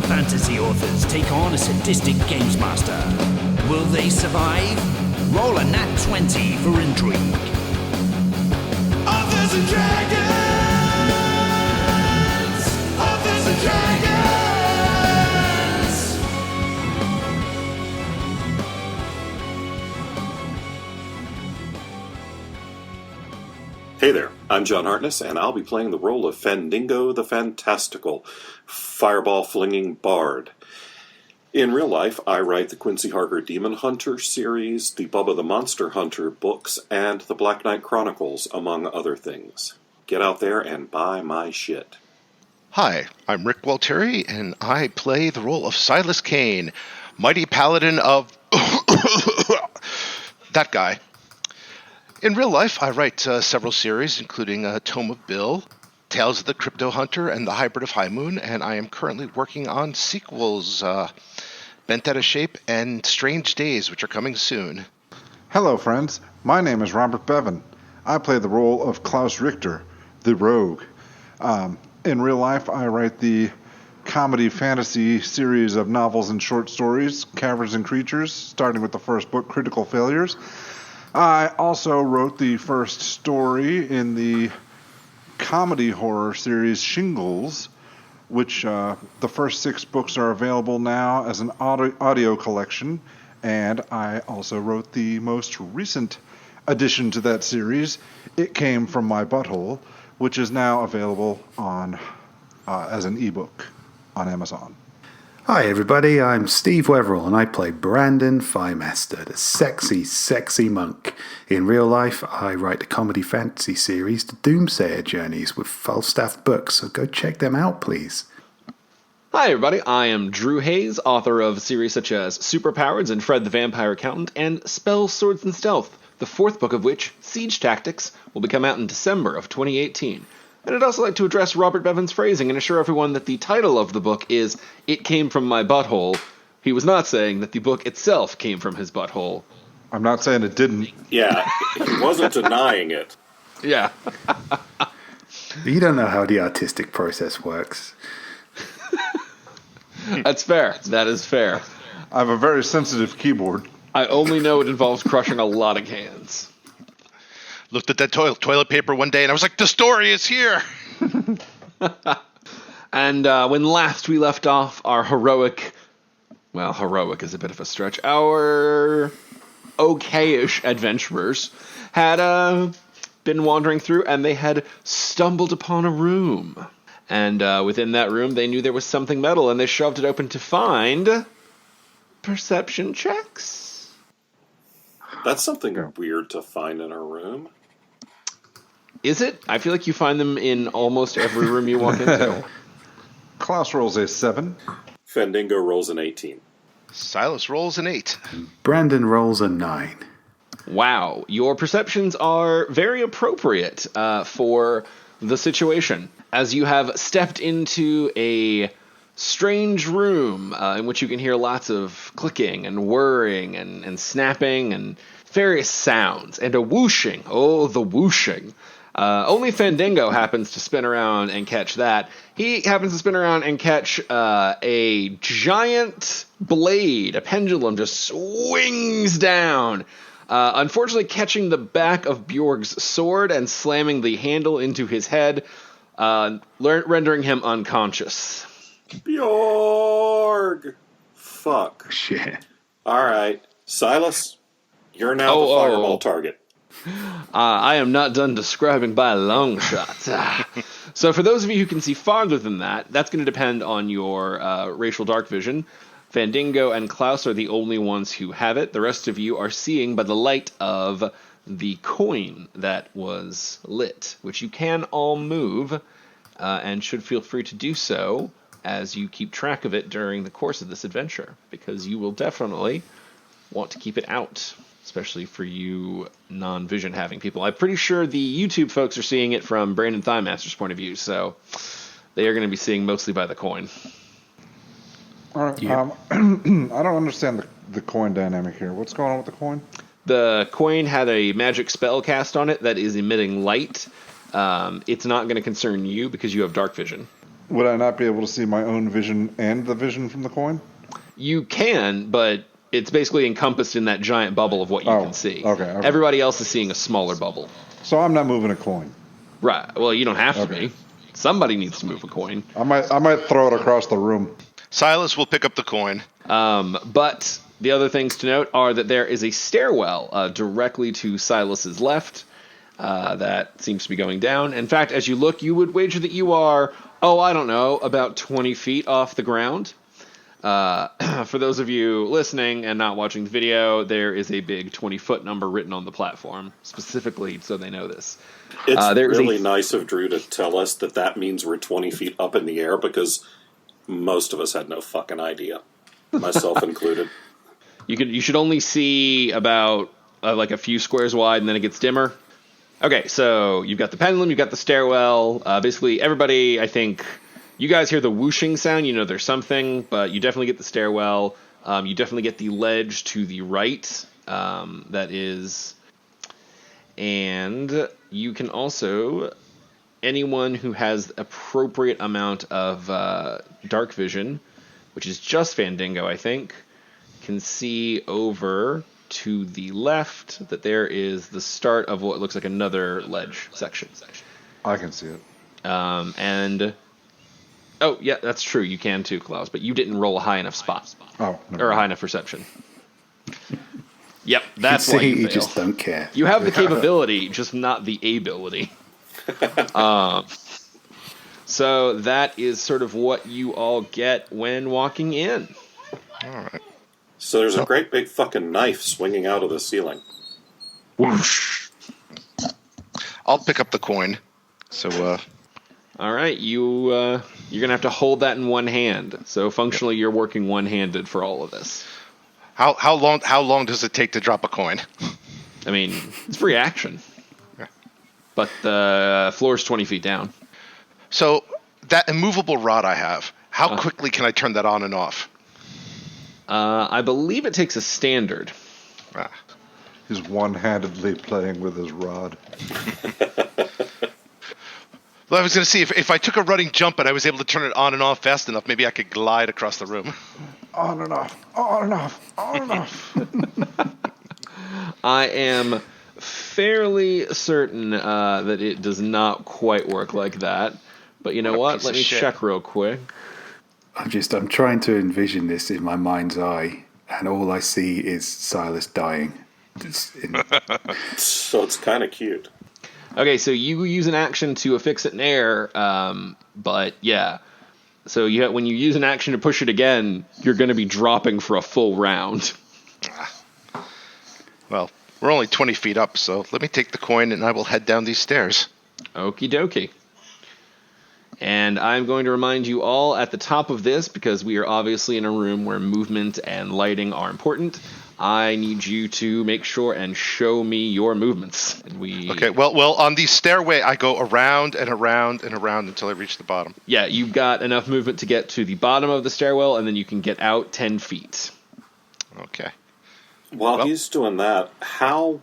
the fantasy authors take on a sadistic games master. Will they survive? Roll a nat 20 for intrigue. Authors and Dragons! Authors and Dragons! Hey there, I'm John Hartness, and I'll be playing the role of Fandingo the Fantastical, fireball-flinging bard. In real life, I write the Quincy Harker Demon Hunter series, the Bubba the Monster Hunter books, and the Black Knight Chronicles, among other things. Get out there and buy my shit. Hi, I'm Rick Gualtieri, and I play the role of Silas Kane, mighty paladin of... that guy. In real life, I write several series, including Tome of Bill, Tales of the Crypto Hunter, and The Hybrid of High Moon, and I am currently working on sequels, Bent Out of Shape and Strange Days, which are coming soon. Hello, friends. My name is Robert Bevan. I play the role of Klaus Richter, the Rogue. In real life, I write the comedy fantasy series of novels and short stories, Caverns and Creatures, starting with the first book, Critical Failures. I also wrote the first story in the comedy horror series Shingles, which the first 6 books are available now as an audio collection, and I also wrote the most recent addition to that series, It Came From My Butthole, which is now available on as an ebook on Amazon. Hi everybody, I'm Steve Weatherall and I play Brandon Firemaster, the sexy, sexy monk. In real life, I write the comedy fantasy series, The Doomsayer Journeys, with Falstaff Books, so go check them out, please. Hi everybody, I am Drew Hayes, author of series such as Superpowers and Fred the Vampire Accountant, and Spells, Swords, and Stealth, the 4th book of which, Siege Tactics, will be come out in December of 2018. And I'd also like to address Robert Bevan's phrasing and assure everyone that the title of the book is It Came From My Butthole. He was not saying that the book itself came from his butthole. I'm not saying it didn't. Yeah, he wasn't denying it. Yeah. You don't know how the artistic process works. That's fair. That is fair. I have a very sensitive keyboard. I only know it involves crushing a lot of cans. Looked at that toilet paper one day, and I was like, the story is here! And when last we left off, our heroic is a bit of a stretch, our okay-ish adventurers had been wandering through, and they had stumbled upon a room. And within that room, they knew there was something metal, and they shoved it open to find perception checks. That's something weird to find in a room. Is it? I feel like you find them in almost every room you walk into. Klaus rolls a 7. Fandingo rolls an 18. Silas rolls an 8. Brandon rolls a 9. Wow. Your perceptions are very appropriate for the situation, as you have stepped into a strange room in which you can hear lots of clicking and whirring and snapping and various sounds, and a whooshing. Oh, the whooshing. Only Fandingo happens to spin around and catch that. He happens to spin around and catch a giant blade. A pendulum just swings down, unfortunately catching the back of Bjorg's sword and slamming the handle into his head, rendering him unconscious. Bjorg! Fuck. Shit. Alright, Silas, you're now the fireball target. I am not done describing by a long shot. So for those of you who can see farther than that, that's going to depend on your racial dark vision. Fandingo and Klaus are the only ones who have it. The rest of you are seeing by the light of the coin that was lit, which you can all move, and should feel free to do so as you keep track of it during the course of this adventure, because you will definitely want to keep it out, especially for you non-vision having people. I'm pretty sure the YouTube folks are seeing it from Brandon Thighmaster's point of view, so they are going to be seeing mostly by the coin. All right. Yeah. I don't understand the coin dynamic here. What's going on with the coin? The coin had a magic spell cast on it that is emitting light. It's not going to concern you because you have dark vision. Would I not be able to see my own vision and the vision from the coin? You can, but it's basically encompassed in that giant bubble of what you can see. Okay. Everybody else is seeing a smaller bubble. So I'm not moving a coin. Right. Well, you don't have to be. Somebody needs to move a coin. I might throw it across the room. Silas will pick up the coin. But the other things to note are that there is a stairwell directly to Silas's left that seems to be going down. In fact, as you look, you would wager that you are, about 20 feet off the ground. For those of you listening and not watching the video, there is a big 20-foot number written on the platform, specifically so they know this. It's really nice of Drew to tell us that means we're 20 feet up in the air, because most of us had no fucking idea, myself included. You should only see about like a few squares wide, and then it gets dimmer. Okay, so you've got the pendulum, you've got the stairwell. Basically, everybody, I think, you guys hear the whooshing sound. You know there's something, but you definitely get the stairwell. You definitely get the ledge to the right. That is, and you can also, anyone who has appropriate amount of dark vision, which is just Fandango, I think, can see over to the left that there is the start of what looks like another ledge section. I can see it. And oh yeah, that's true. You can too, Klaus, but you didn't roll a high enough spot. Oh, or a high enough perception. Yep, that's why you fail. just don't care. You have the capability, just not the ability. So that is sort of what you all get when walking in. All right. So there's a great big fucking knife swinging out of the ceiling. Whoosh. I'll pick up the coin. So, all right, you're gonna have to hold that in one hand. So functionally, you're working one-handed for all of this. How long does it take to drop a coin? I mean, it's free action. Yeah. But the floor's 20 feet down. So that immovable rod I have, how quickly can I turn that on and off? I believe it takes a standard. He's one-handedly playing with his rod. Well, I was going to see if I took a running jump and I was able to turn it on and off fast enough, maybe I could glide across the room. On and off, on and off, on and off. I am fairly certain that it does not quite work like that. But you know what? Let me check real quick. I'm trying to envision this in my mind's eye, and all I see is Silas dying. So it's kind of cute. Okay, so you use an action to affix it in air, but yeah. So when you use an action to push it again, you're going to be dropping for a full round. Well, we're only 20 feet up, so let me take the coin and I will head down these stairs. Okie dokie. And I'm going to remind you all at the top of this, because we are obviously in a room where movement and lighting are important, I need you to make sure and show me your movements. Okay, well, on the stairway, I go around and around and around until I reach the bottom. Yeah, you've got enough movement to get to the bottom of the stairwell, and then you can get out 10 feet. Okay. While he's doing that, how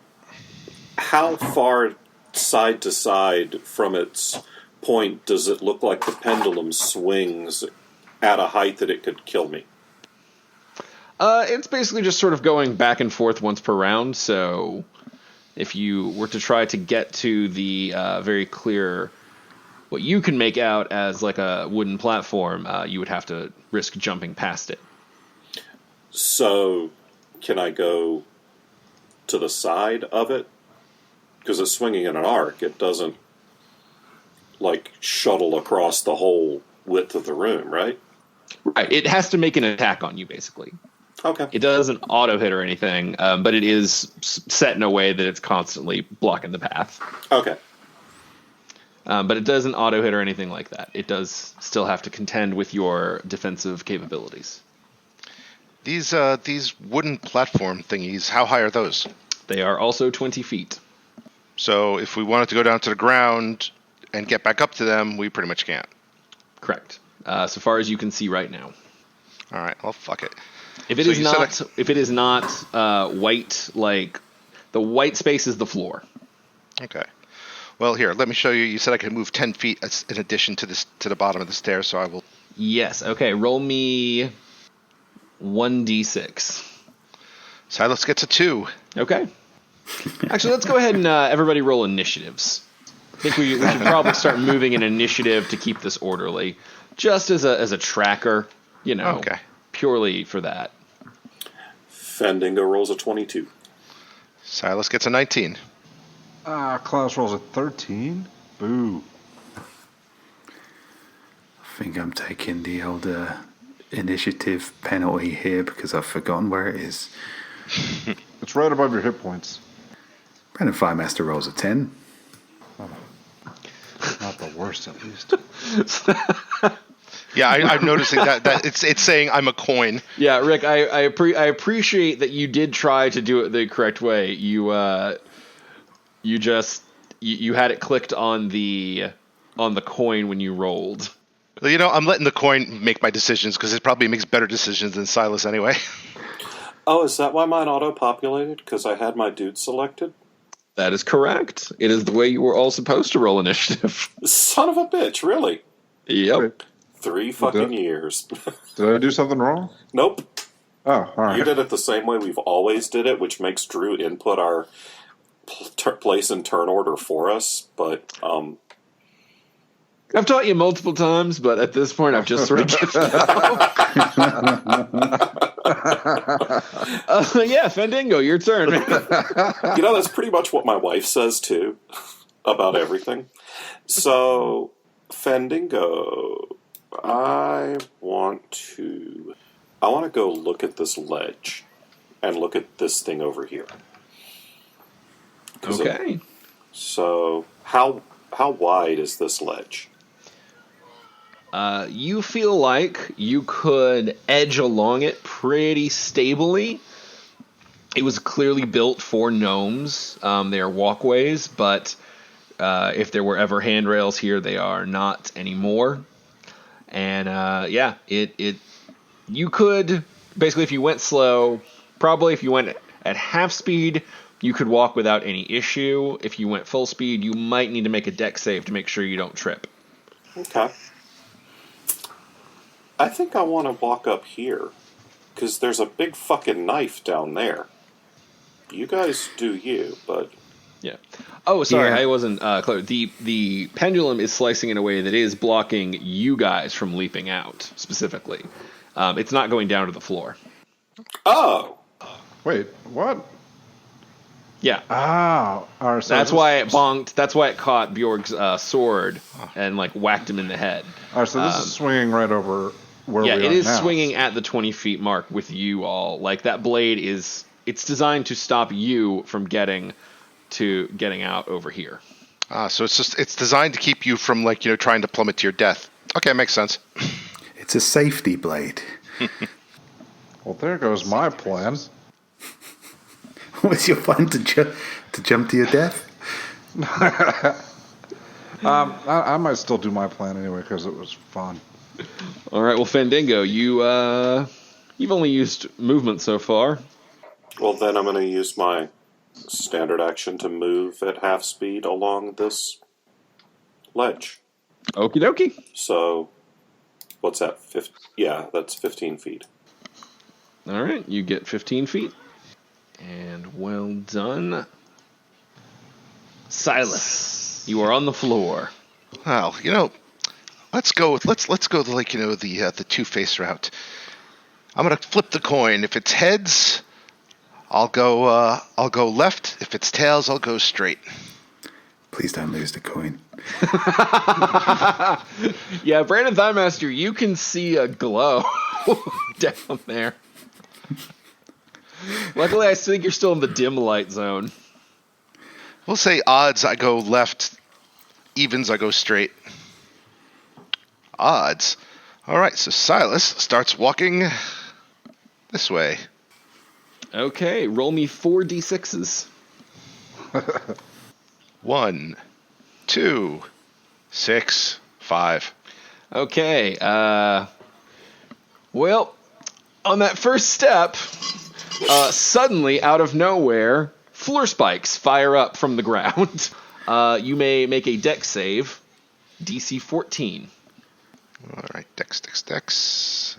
far side to side from its point does it look like the pendulum swings at a height that it could kill me? It's basically just sort of going back and forth once per round, so if you were to try to get to the very clear, what you can make out as like a wooden platform, you would have to risk jumping past it. So, can I go to the side of it? Because it's swinging in an arc. It doesn't, like, shuttle across the whole width of the room, right? Right. It has to make an attack on you, basically. Okay. It doesn't auto-hit or anything, but it is set in a way that it's constantly blocking the path. Okay. But it doesn't auto-hit or anything like that. It does still have to contend with your defensive capabilities. These wooden platform thingies, how high are those? They are also 20 feet. So if we wanted to go down to the ground and get back up to them, we pretty much can't. Correct. So far as you can see right now. All right, well, fuck it. If it is not white, like the white space is the floor. Okay. Well, here, let me show you. You said I could move 10 feet in addition to the bottom of the stairs, so I will. Yes. Okay. Roll me 1d6. Silas gets a 2. Okay. Actually, let's go ahead and everybody roll initiatives. I think we should probably start moving an initiative to keep this orderly, just as a tracker, Okay. purely for that. Fendingo rolls a 22. Silas gets a 19. Klaus rolls a 13. Boo. I think I'm taking the old initiative penalty here because I've forgotten where it is. It's right above your hit points. Brandon Firemaster rolls a 10. Not the worst, at least. Yeah, I'm noticing that it's saying I'm a coin. Yeah, Rick, I appreciate that you did try to do it the correct way. You had it clicked on the coin when you rolled. Well, I'm letting the coin make my decisions because it probably makes better decisions than Silas anyway. Oh, is that why mine auto-populated? Because I had my dude selected? That is correct. It is the way you were all supposed to roll initiative. Son of a bitch, really? Yep. Wait, 3 fucking years. did I do something wrong? Nope. Oh, all right. You did it the same way we've always did it, which makes Drew input our place and turn order for us, but I've taught you multiple times, but at this point I've just sort of given up. Yeah, Fendingo, your turn. that's pretty much what my wife says too about everything. So, Fendingo, I want to go look at this ledge and look at this thing over here. Okay. So, how wide is this ledge? You feel like you could edge along it pretty stably. It was clearly built for gnomes. They are walkways, but if there were ever handrails here, they are not anymore. And you could basically, if you went slow, probably if you went at half speed, you could walk without any issue. If you went full speed, you might need to make a deck save to make sure you don't trip. Okay. I think I want to walk up here, because there's a big fucking knife down there. You guys do you, but... Yeah. Oh, sorry, Yeah. I wasn't clear. The pendulum is slicing in a way that is blocking you guys from leaping out, specifically. It's not going down to the floor. Oh! Wait, what? Yeah. Ah, all right, so That's why it bonked. That's why it caught Bjorg's sword and whacked him in the head. All right, so this is swinging right over where we are now. Yeah, it is swinging at the 20 feet mark with you all. That blade it's designed to stop you from getting out over here. So it's designed to keep you from trying to plummet to your death. Okay, makes sense. It's a safety blade. Well, there goes my plan. What's your plan to jump to your death? I might still do my plan anyway because it was fun. All right, well, Fendingo, you've only used movement so far. Well, then I'm going to use my standard action to move at half speed along this ledge. Okie dokie. So, what's that? Yeah, that's 15 feet. All right, you get 15 feet. And well done. Silas, you are on the floor. Well, let's go the two-face route. I'm gonna flip the coin. If it's heads, I'll go left. If it's tails, I'll go straight. Please don't lose the coin. Yeah, Brandon Thighmaster, you can see a glow down there. Luckily, I think you're still in the dim light zone. We'll say odds, I go left. Evens, I go straight. Odds. All right, so Silas starts walking this way. Okay, roll me 4d6s. 1, 2, 6, 5. Okay, well, on that first step, suddenly, out of nowhere, floor spikes fire up from the ground. You may make a dex save, DC 14. All right, dex.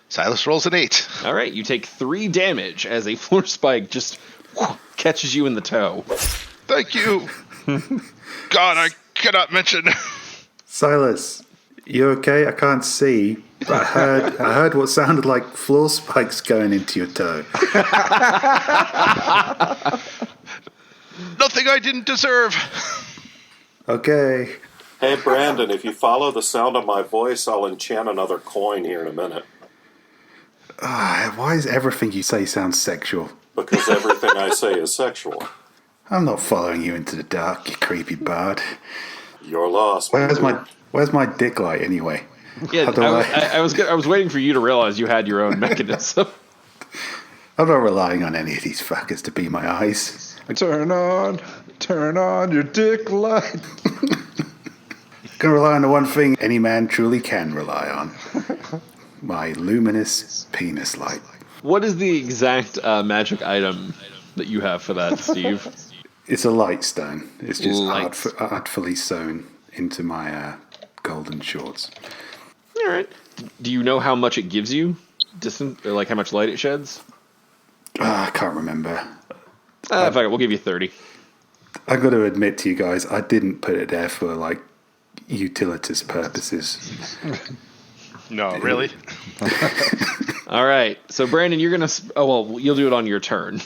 Silas rolls an 8. All right, you take 3 damage as a floor spike just catches you in the toe. Thank you. God, I cannot mention. Silas, you okay? I can't see. But I heard what sounded like floor spikes going into your toe. Nothing I didn't deserve. Okay. Hey, Brandon, if you follow the sound of my voice, I'll enchant another coin here in a minute. Why does everything you say sound sexual? Because everything I say is sexual. I'm not following you into the dark, you creepy bard. You're lost. Where's my dick light anyway? Yeah, I was waiting for you to realize you had your own mechanism. I'm not relying on any of these fuckers to be my eyes. Turn on your dick light. Gonna rely on the one thing any man truly can rely on. My luminous penis light. What is the exact magic item that you have for that, Steve? It's a light stone. It's just artfully sewn into my golden shorts. All right. Do you know how much it gives you? Or like how much light it sheds? I can't remember. Fuck it, we'll give you 30. I got to admit to you guys, I didn't put it there for like utilitous purposes. No, really? All right. So Brandon, you're gonna. You'll do it on your turn.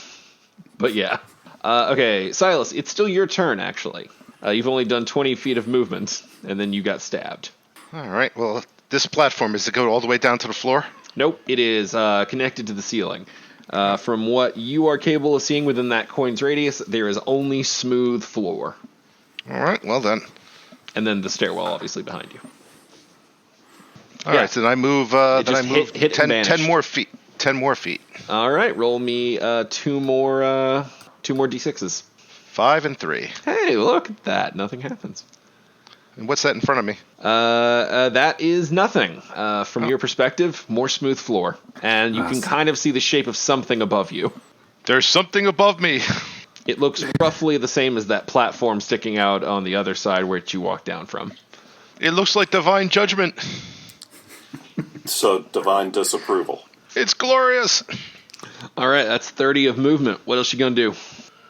But yeah. Okay, Silas, it's still your turn actually. You've only done 20 feet of movement, and then you got stabbed. All right. Well, this platform is to go all the way down to the floor. Nope, it is connected to the ceiling. From what you are capable of seeing within that coin's radius, there is only smooth floor. All right. Well then. And then the stairwell, obviously, behind you. All right. So then I move. Hit 10 more feet. 10 more feet. All right. Roll me two more d6s. 5 and 3. Hey, look at that. Nothing happens. And what's that in front of me? That is nothing. From your perspective, more smooth floor. And you can kind of see the shape of something above you. There's something above me. It looks roughly the same as that platform sticking out on the other side where you walked down from. It looks like divine judgment. So, divine disapproval. It's glorious. All right, that's 30 of movement. What else you gonna do?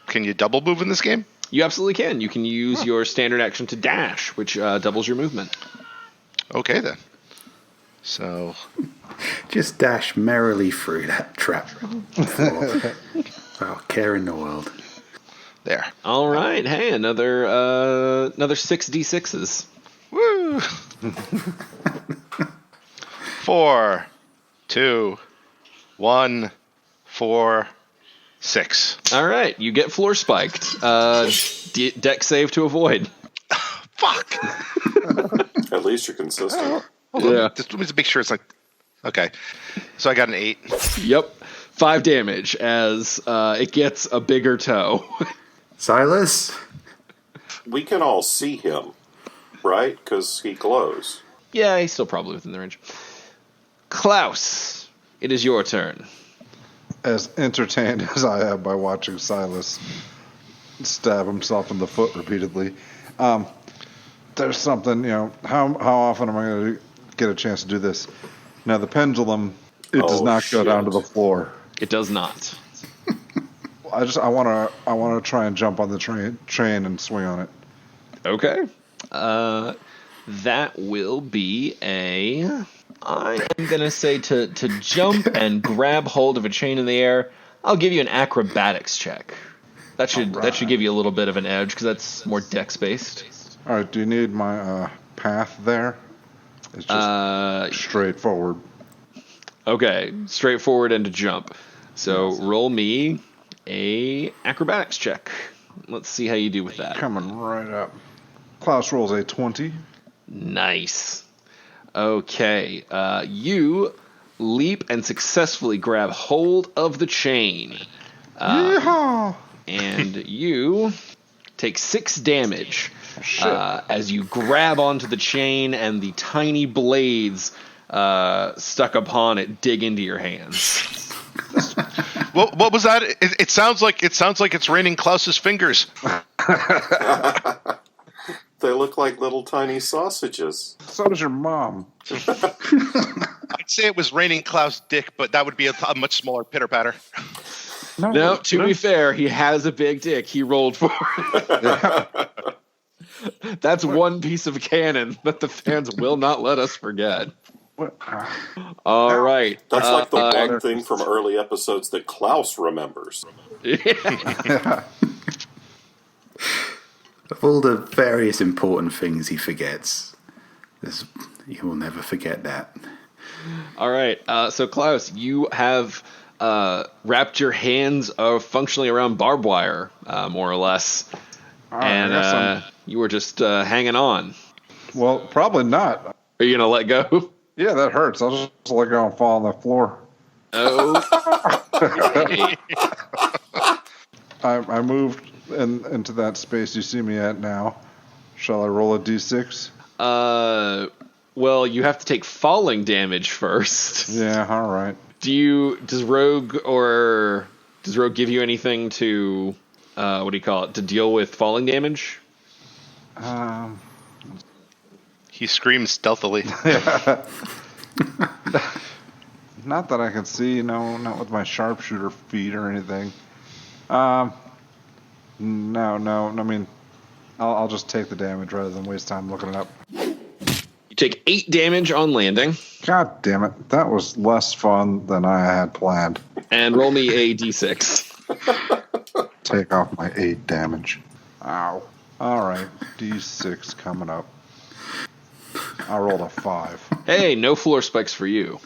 Can you double move in this game? You absolutely can. You can use your standard action to dash, which doubles your movement. Okay, then. So... Just dash merrily through that trap. Without care in the world. There. All right. Hey, another 6d6s. Woo! 4, 2, 1, 4, 6. All right. You get floor spiked. Deck save to avoid. Fuck! At least you're consistent. Hold on. Just let me make sure it's like... Okay. So I got an 8. Yep. 5 damage as it gets a bigger toe. Silas? We can all see him, right? Because he glows. Yeah, he's still probably within the range. Klaus, it is your turn. As entertained as I am by watching Silas stab himself in the foot repeatedly, there's something, how often am I going to get a chance to do this? Now, the pendulum, it does not go down to the floor. It does not. I want to try and jump on the train and swing on it. Okay. That will be I am going to say to jump and grab hold of a chain in the air, I'll give you an acrobatics check. That should give you a little bit of an edge because that's more dex based. All right, do you need my path there? It's just straightforward. Okay, straightforward and to jump. So roll me a acrobatics check. Let's see how you do with that. Coming right up. Klaus rolls a 20. Nice. Okay, you leap and successfully grab hold of the chain. Yeehaw! And you take 6 damage as you grab onto the chain and the tiny blades stuck upon it dig into your hands. What was that? It sounds like it's raining Klaus's fingers. They look like little tiny sausages. So does your mom. I'd say it was raining Klaus' dick, but that would be a much smaller pitter-patter. No, to be fair, he has a big dick. He rolled for it. That's one piece of canon that the fans will not let us forget. What? All right. That's like the one thing from early episodes that Klaus remembers. Of all the various important things he forgets, he will never forget that. All right. So, Klaus, you have wrapped your hands functionally around barbed wire, more or less. And you were just hanging on. Well, probably not. Are you going to let go? Yeah, that hurts. I'll just let go and fall on the floor. Oh. I moved into that space you see me at now. Shall I roll a d6? Well, you have to take falling damage first. Yeah, all right. Does Rogue give you anything to to deal with falling damage? He screams stealthily. Not that I can see, no, not with my sharpshooter feet or anything. No. I mean, I'll just take the damage rather than waste time looking it up. You take 8 damage on landing. God damn it. That was less fun than I had planned. And roll me a d6. Take off my 8 damage. Ow. All right, d6 coming up. I rolled a 5. Hey, no floor spikes for you.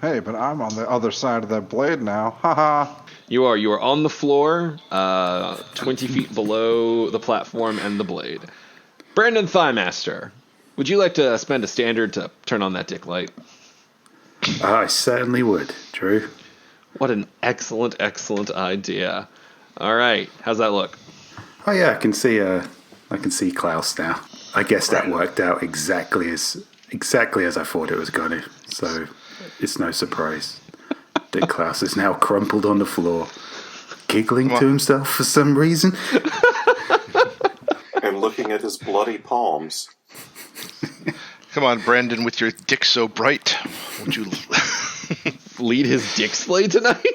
Hey, but I'm on the other side of that blade now. Haha. You are on the floor, 20 feet below the platform and the blade. Brandon Thighmaster, would you like to spend a standard to turn on that dick light? I certainly would, Drew. What an excellent, excellent idea. All right, how's that look? Oh yeah, I can see Klaus now. I guess that worked out exactly as I thought it was going to. So it's no surprise that Klaus is now crumpled on the floor, giggling to himself for some reason. And looking at his bloody palms. Come on, Brandon, with your dick so bright. Won't you lead his dick splay tonight?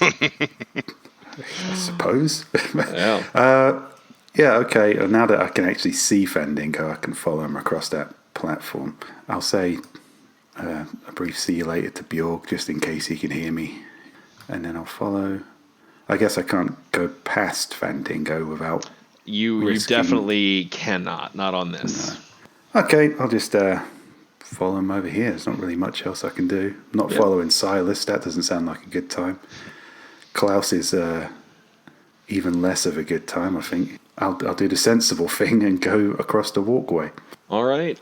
I suppose. Yeah. Yeah, okay. Now that I can actually see Fandango, I can follow him across that platform. I'll say a brief see you later to Bjorg, just in case he can hear me. And then I'll follow. I guess I can't go past Fandango without You definitely cannot. Not on this. No. Okay, I'll just follow him over here. There's not really much else I can do. Not following Silas. That doesn't sound like a good time. Klaus is even less of a good time, I think. I'll do the sensible thing and go across the walkway. All right.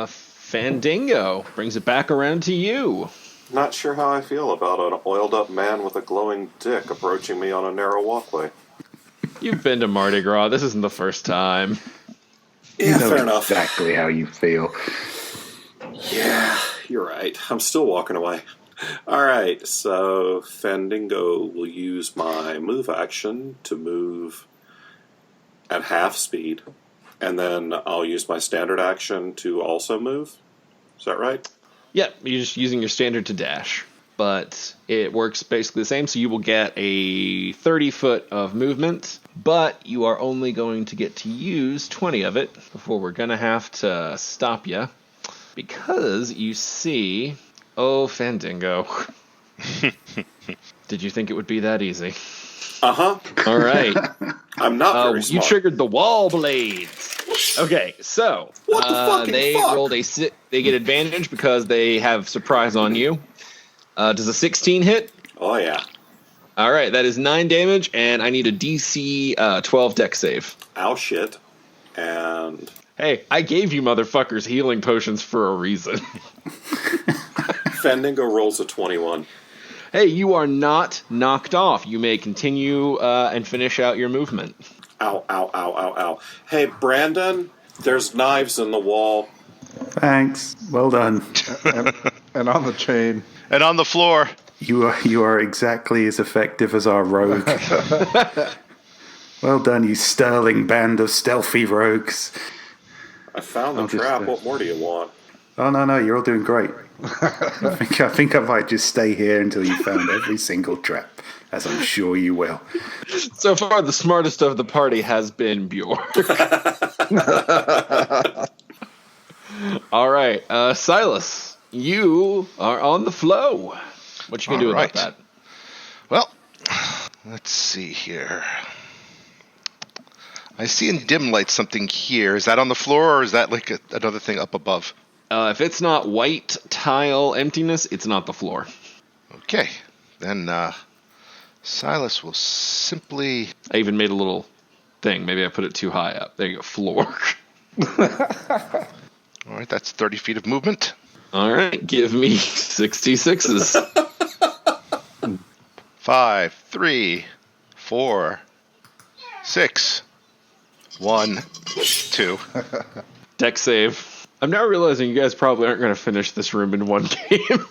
Fandango brings it back around to you. Not sure how I feel about an oiled-up man with a glowing dick approaching me on a narrow walkway. You've been to Mardi Gras. This isn't the first time. Yeah, fair enough. Exactly how you feel. Yeah, you're right. I'm still walking away. All right, so Fandango will use my move action to move at half speed, and then I'll use my standard action to also move. Is that right? Yeah, you're just using your standard to dash. But it works basically the same, so you will get a 30 foot of movement, but you are only going to get to use 20 of it before we're going to have to stop you. Because you see... Oh, Fandango. Did you think it would be that easy? Uh-huh. All right. I'm not very smart. You triggered the wall blades. Okay, so What the fucking they fuck? rolled they get advantage because they have surprise on you. Does a 16 hit? Oh, yeah. All right, that is 9 damage, and I need a DC 12 deck save. Ow, shit. And... Hey, I gave you motherfuckers healing potions for a reason. Fandango rolls a 21. Hey, you are not knocked off. You may continue and finish out your movement. Ow, ow, ow, ow, ow. Hey, Brandon, there's knives in the wall. Thanks. Well done. And on the chain. And on the floor. You are exactly as effective as our rogue. Well done, you sterling band of stealthy rogues. I found the trap. What more do you want? Oh, no, you're all doing great. I think I might just stay here until you found every single trap, as I'm sure you will. So far, the smartest of the party has been Bjork. All right, Silas, you are on the flow. What you gonna do about that? Well, let's see here. I see in dim light something here. Is that on the floor, or is that like another thing up above? If it's not white tile emptiness, it's not the floor. Okay, then Silas will simply... I even made a little thing. Maybe I put it too high up. There you go, floor. All right, that's 30 feet of movement. All right, give me 66s. 5, 3, 4, 6, 1, 2. Deck save. I'm now realizing you guys probably aren't going to finish this room in one game.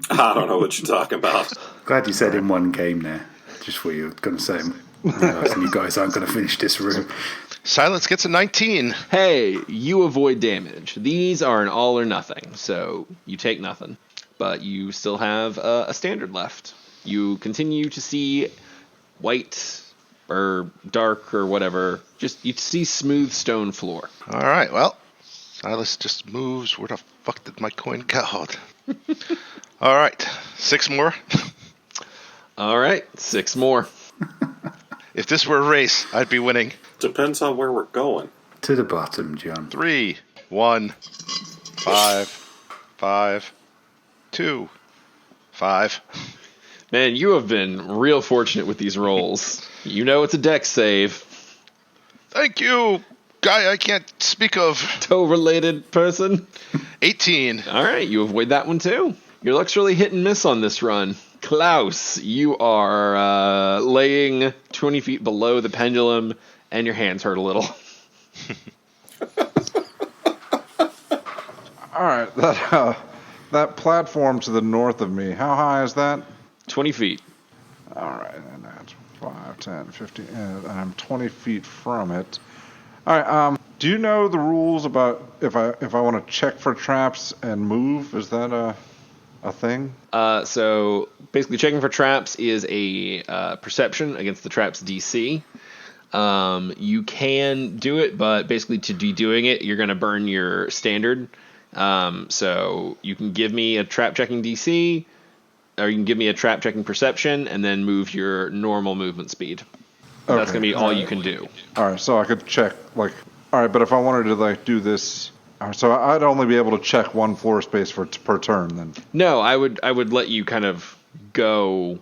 I don't know what you're talking about. Glad you said in one game there. Just what you were going to say. You guys aren't going to finish this room. Silence gets a 19. Hey, you avoid damage. These are an all or nothing, so you take nothing. But you still have a standard left. You continue to see white or dark or whatever. Just you see smooth stone floor. All right, well, Silas just moves. Where the fuck did my coin go? All right, 6 more. All right, 6 more. If this were a race, I'd be winning. Depends on where we're going. To the bottom, John. 3, 1, 5, 5, 2, 5. Man, you have been real fortunate with these rolls. You know it's a deck save. Thank you, guy I can't speak of. Toe-related person. 18. All right, you avoid that one too. Your luck's really hit and miss on this run. Klaus, you are laying 20 feet below the pendulum, and your hands hurt a little. All right, that platform to the north of me, how high is that? 20 feet. All right, and that's 5, 10, 15, and I'm 20 feet from it. All right, do you know the rules about if I want to check for traps and move? Is that a thing? So basically checking for traps is a perception against the trap's DC. You can do it, but basically to be doing it, you're going to burn your standard. So you can give me a trap checking DC, or you can give me a trap checking perception, and then move your normal movement speed. Okay. That's going to be all you can do. All right, so I could check, all right, but if I wanted to, do this, so I'd only be able to check one floor space per turn, then? No, I would let you kind of go,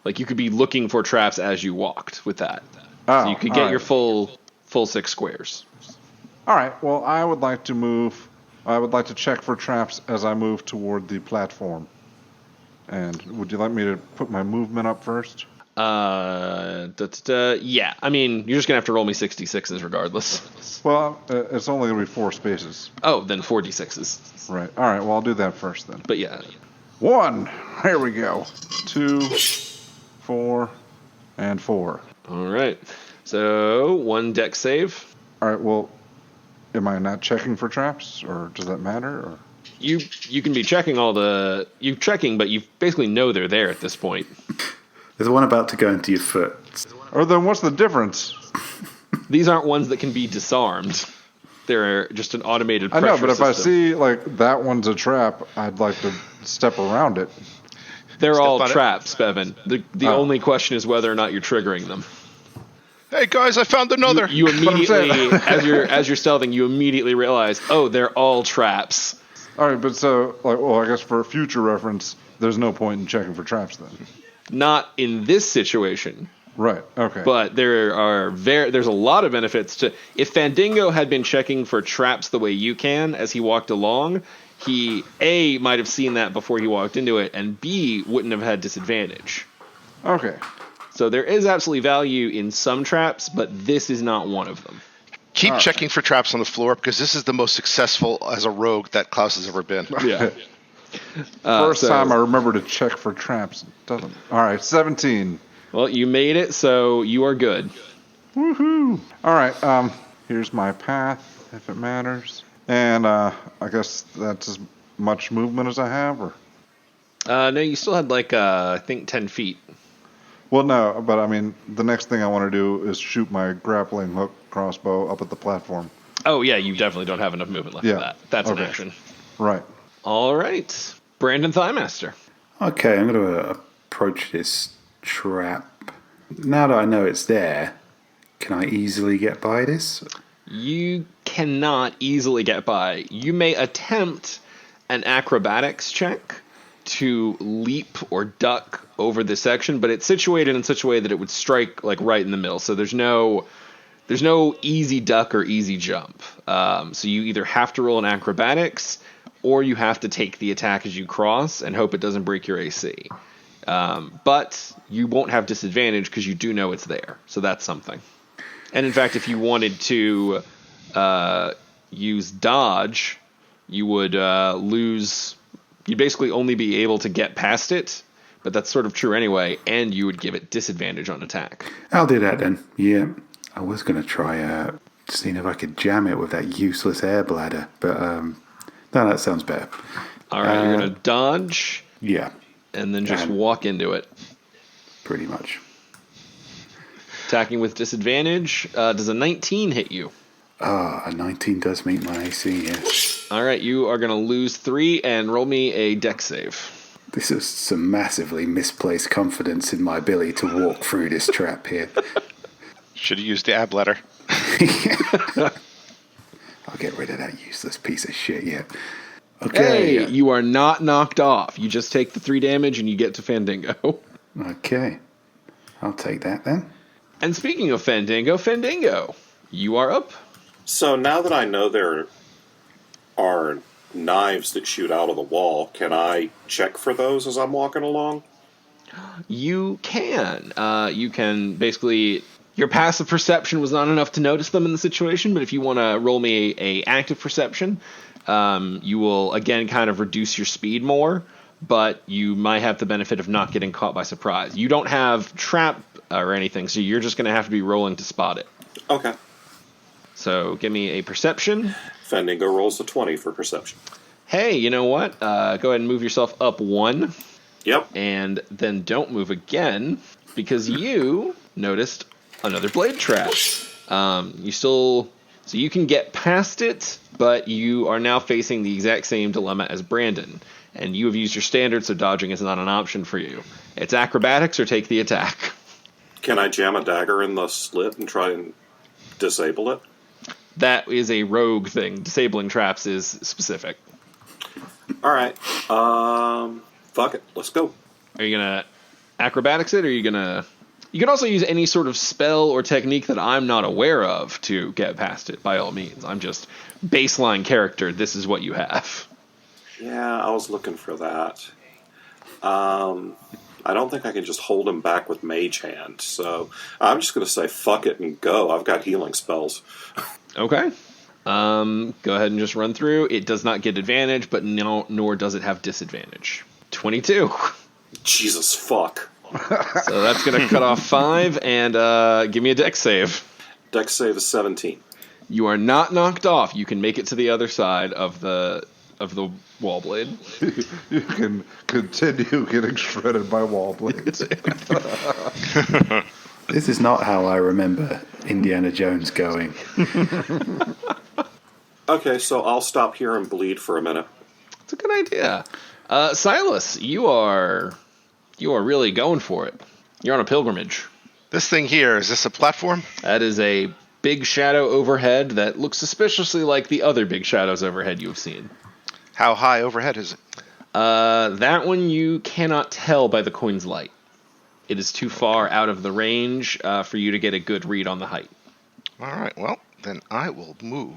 you could be looking for traps as you walked with that. Oh, so you could get your full 6 squares. All right, well, I would like to check for traps as I move toward the platform. And would you like me to put my movement up first? Yeah. I mean, you're just going to have to roll me 66s regardless. Well, it's only going to be 4 spaces. Oh, then 4d6s. Right. All right, well, I'll do that first then. But yeah. 1. Here we go. 2, 4, and 4. All right. So, 1 deck save. All right, well, am I not checking for traps, or does that matter? Or? You can be checking you're checking, but you basically know they're there at this point. There's one about to go into your foot. Or then what's the difference? These aren't ones that can be disarmed. They're just an automated pressure I know, but if system. I see, that one's a trap, I'd like to step around it. They're all traps, Bevan. The only question is whether or not you're triggering them. Hey guys, I found another. You immediately, as you're stealthing, you immediately realize, oh, they're all traps. All right, but so, I guess for future reference, there's no point in checking for traps then. Not in this situation. Right, okay. But there's a lot of benefits to... If Fandango had been checking for traps the way you can as he walked along, he, A, might have seen that before he walked into it, and B, wouldn't have had disadvantage. Okay. So there is absolutely value in some traps, but this is not one of them. Keep checking for traps on the floor, because this is the most successful as a rogue that Klaus has ever been. Yeah. First time I remember to check for traps. All right, 17. Well, you made it, so you are good. Woohoo! All right, here's my path, if it matters. And I guess that's as much movement as I have, or? No, you still had I think 10 feet. Well, no, but I mean, the next thing I want to do is shoot my grappling hook crossbow up at the platform. Oh, yeah, you definitely don't have enough movement left for that. That's an action. Right. All right. Brandon Thighmaster. Okay, I'm going to approach this trap. Now that I know it's there, can I easily get by this? You cannot easily get by. You may attempt an acrobatics check to leap or duck over this section, but it's situated in such a way that it would strike right in the middle. So there's no easy duck or easy jump. So you either have to roll an acrobatics or you have to take the attack as you cross and hope it doesn't break your AC. But you won't have disadvantage because you do know it's there. So that's something. And in fact, if you wanted to use dodge, you would lose. You'd basically only be able to get past it, but that's sort of true anyway, and you would give it disadvantage on attack. I'll do that then. Yeah, I was going to try seeing if I could jam it with that useless air bladder, but no, that sounds better. All right, you're going to dodge. Yeah. And then just walk into it. Pretty much. Attacking with disadvantage. Does a 19 hit you? A 19 does meet my AC, yes. All right, you are going to lose 3 and roll me a dex save. This is some massively misplaced confidence in my ability to walk through this trap here. Should have used the ab letter. I'll get rid of that useless piece of shit, yeah. Okay. Hey, you are not knocked off. You just take the 3 damage and you get to Fandango. Okay. I'll take that then. And speaking of Fandango, you are up. So now that I know there are knives that shoot out of the wall, can I check for those as I'm walking along? You can. You can basically... Your passive perception was not enough to notice them in the situation, but if you want to roll me a active perception, you will, again, kind of reduce your speed more, but you might have the benefit of not getting caught by surprise. You don't have trap or anything, so you're just going to have to be rolling to spot it. Okay. So give me a perception. Fandango rolls a 20 for perception. Hey, you know what? Go ahead and move yourself up 1. Yep. And then don't move again, because you noticed another blade trap. So you can get past it, but you are now facing the exact same dilemma as Brandon. And you have used your standard, so dodging is not an option for you. It's acrobatics or take the attack. Can I jam a dagger in the slit and try and disable it? That is a rogue thing. Disabling traps is specific. All right. Fuck it. Let's go. Are you going to acrobatics it, or are you going to... You can also use any sort of spell or technique that I'm not aware of to get past it, by all means. I'm just baseline character. This is what you have. Yeah, I was looking for that. I don't think I can just hold him back with Mage Hand, so I'm just going to say fuck it and go. I've got healing spells. Okay. Go ahead and just run through. It does not get advantage, but nor does it have disadvantage. 22. Jesus fuck. So that's going to cut off 5, and give me a dex save. Dex save is 17. You are not knocked off. You can make it to the other side of the wall blade. You can continue getting shredded by wall blades. This is not how I remember Indiana Jones going. Okay, so I'll stop here and bleed for a minute. It's a good idea. Silas, you are really going for it. You're on a pilgrimage. This thing here, is this a platform? That is a big shadow overhead that looks suspiciously like the other big shadows overhead you have seen. How high overhead is it? That one you cannot tell by the coin's light. It is too far out of the range for you to get a good read on the height. All right, well, then I will move.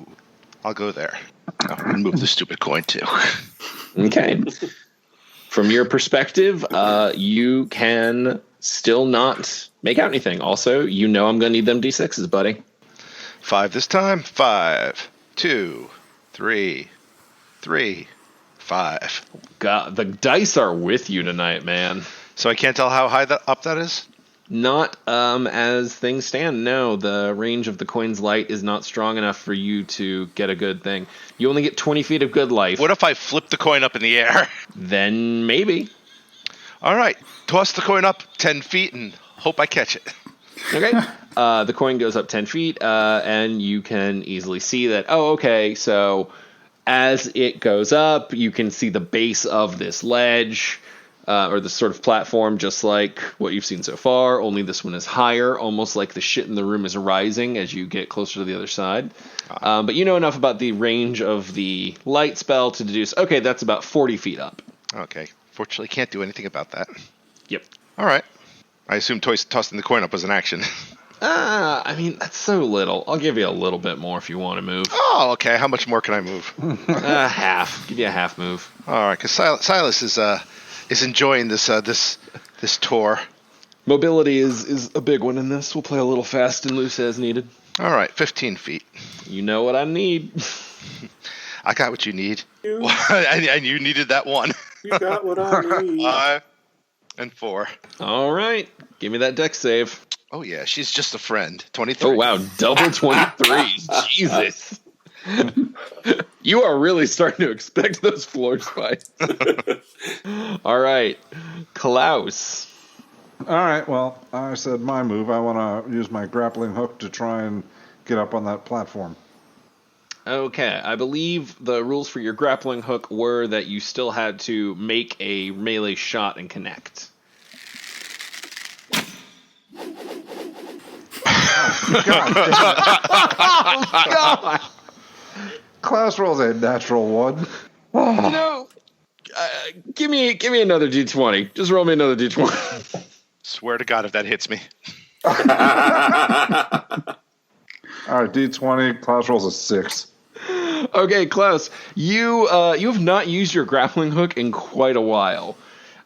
I'll go there. I'll move the stupid coin, too. Okay. From your perspective, you can still not make out anything. Also, you know I'm going to need them D6s, buddy. 5 this time. 5, 2, 3, 5. God, the dice are with you tonight, man. So I can't tell how high up that is? Not as things stand. No, the range of the coin's light is not strong enough for you to get a good thing. You only get 20 feet of good life. What if I flip the coin up in the air? Then maybe. All right, toss the coin up 10 feet and hope I catch it. Okay. The coin goes up 10 feet, and you can easily see that, okay, so as it goes up, you can see the base of this ledge, or this sort of platform, just like what you've seen so far, only this one is higher, almost like the shit in the room is rising as you get closer to the other side. But you know enough about the range of the light spell to deduce, okay, that's about 40 feet up. Okay, fortunately can't do anything about that. Yep. All right. I assume tossing the coin up was an action. I mean, that's so little. I'll give you a little bit more if you want to move. Oh, okay. How much more can I move? Half. Give you a half move. All right, because Silas is enjoying this tour. Mobility is a big one in this. We'll play a little fast and loose as needed. All right, 15 feet. You know what I need. I got what you need. And you needed that one. You got what I need. 5 and 4. All right. Give me that dex save. Oh, yeah, she's just a friend. 23. Oh, wow. Double 23. Jesus. You are really starting to expect those floor spikes. All right. Klaus. All right, well, I said my move. I want to use my grappling hook to try and get up on that platform. Okay. I believe the rules for your grappling hook were that you still had to make a melee shot and connect. God damn it. Oh, God. Klaus rolls a natural 1. No. Give me another D20. Just roll me another D20. Swear to God if that hits me. All right, D20. Klaus rolls a 6. Okay, Klaus, you have not used your grappling hook in quite a while.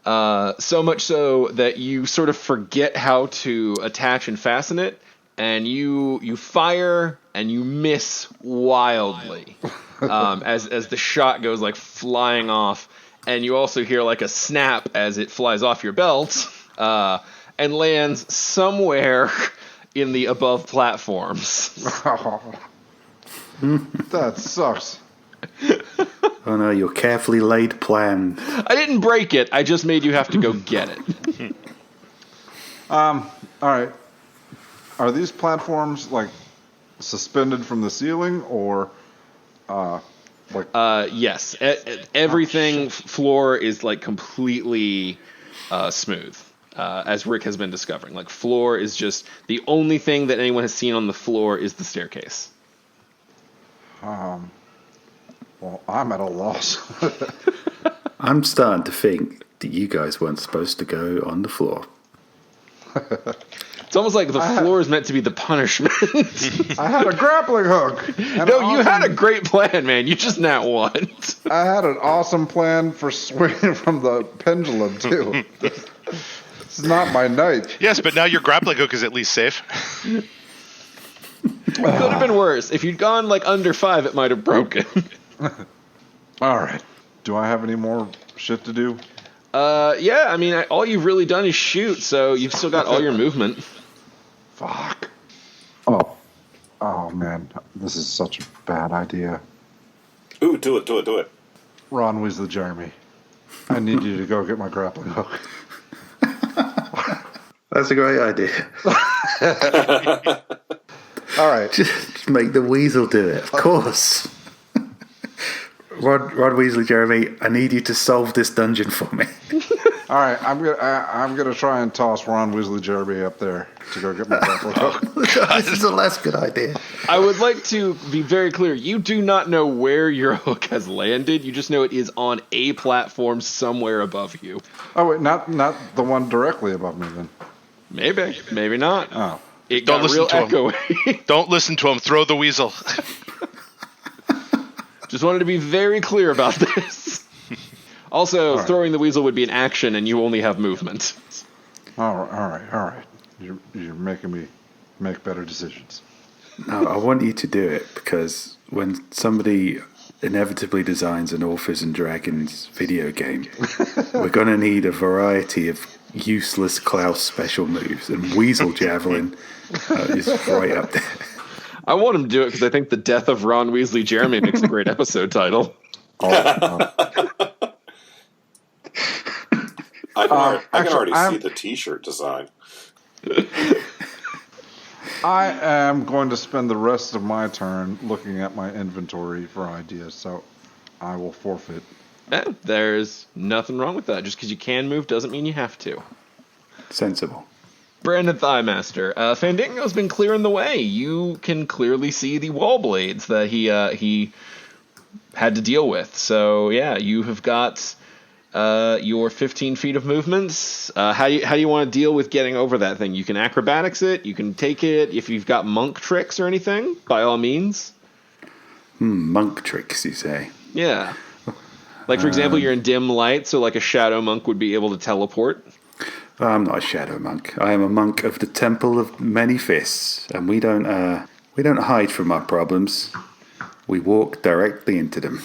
So much so that you sort of forget how to attach and fasten it, and you fire and you miss wildly as the shot goes like flying off, and you also hear like a snap as it flies off your belt and lands somewhere in the above platforms. That sucks. Oh no, your carefully laid plan. I didn't break it. I just made you have to go get it. All right. Are these platforms like suspended from the ceiling or like? Yes. Everything floor is like completely smooth, as Rick has been discovering. Like floor is just the only thing that anyone has seen on the floor is the staircase. Well, I'm at a loss. I'm starting to think that you guys weren't supposed to go on the floor. It's almost like the floor is meant to be the punishment. I had a grappling hook. No, you had a great plan, man. You just not won. I had an awesome plan for swinging from the pendulum, too. It's not my night. Yes, but now your grappling hook is at least safe. It could have been worse. If you'd gone like under 5, it might have broken. All right. Do I have any more shit to do? Yeah, I mean, all you've really done is shoot, so you've still got all your movement. Fuck. Oh, man. This is such a bad idea. Ooh, do it. Ron Weasley Jeremy. I need you to go get my grappling hook. That's a great idea. All right. Just make the weasel do it, of course. Rod Weasley, Jeremy, I need you to solve this dungeon for me. All right, I'm gonna try and toss Ron Weasley Jeremy up there to go get my grappling hook. This is a less good idea. I would like to be very clear. You do not know where your hook has landed. You just know it is on a platform somewhere above you. Oh wait, not the one directly above me then. Maybe not. Oh, It Don't got listen real to him. echoey. Don't listen to him. Throw the weasel. Just wanted to be very clear about this. Also, throwing the weasel would be an action, and you only have movement. all right. You're making me make better decisions. No, I want you to do it because when somebody inevitably designs an Orphans and Dragons video game, we're going to need a variety of useless Klaus special moves, and Weasel Javelin is right up there. I want him to do it because I think the death of Ron Weasley Jeremy makes a great episode title. I can already see the T-shirt design. I am going to spend the rest of my turn looking at my inventory for ideas, so I will forfeit. There's nothing wrong with that. Just because you can move doesn't mean you have to. Sensible. Brandon Thighmaster. Fandango's been clearing the way. You can clearly see the wall blades that he had to deal with. So, yeah, you have got your 15 feet of movements. How do you want to deal with getting over that thing? You can acrobatics it. You can take it. If you've got monk tricks or anything, by all means. Monk tricks, you say? Yeah. Like, for example, you're in dim light, so like a shadow monk would be able to teleport. I'm not a shadow monk. I am a monk of the Temple of Many Fists, and we don't hide from our problems. We walk directly into them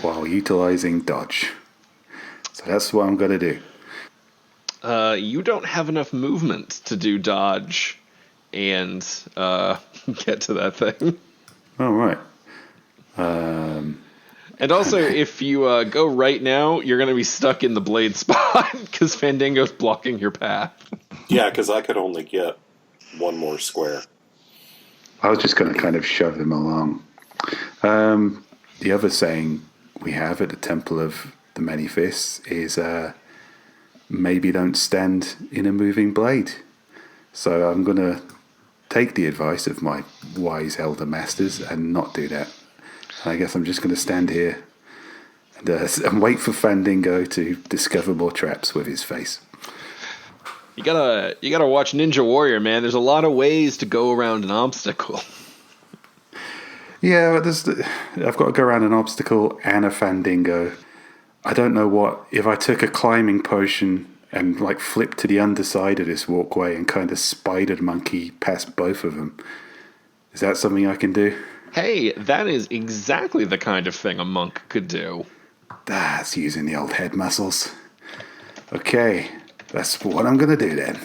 while utilizing dodge. So that's what I'm going to do. You don't have enough movement to do dodge and get to that thing. All right. And also, if you go right now, you're going to be stuck in the blade spot because Fandango's blocking your path. Yeah, because I could only get one more square. I was just going to kind of shove him along. The other saying we have at the Temple of the Many Fists is maybe don't stand in a moving blade. So I'm going to take the advice of my wise elder masters and not do that. I guess I'm just going to stand here and wait for Fandango to discover more traps with his face. You gotta watch Ninja Warrior, man. There's a lot of ways to go around an obstacle. Yeah, I've got to go around an obstacle and a Fandango. I don't know if I took a climbing potion and like flipped to the underside of this walkway and kind of spidered monkey past both of them. Is that something I can do? Hey, that is exactly the kind of thing a monk could do. That's using the old head muscles. Okay, that's what I'm going to do then.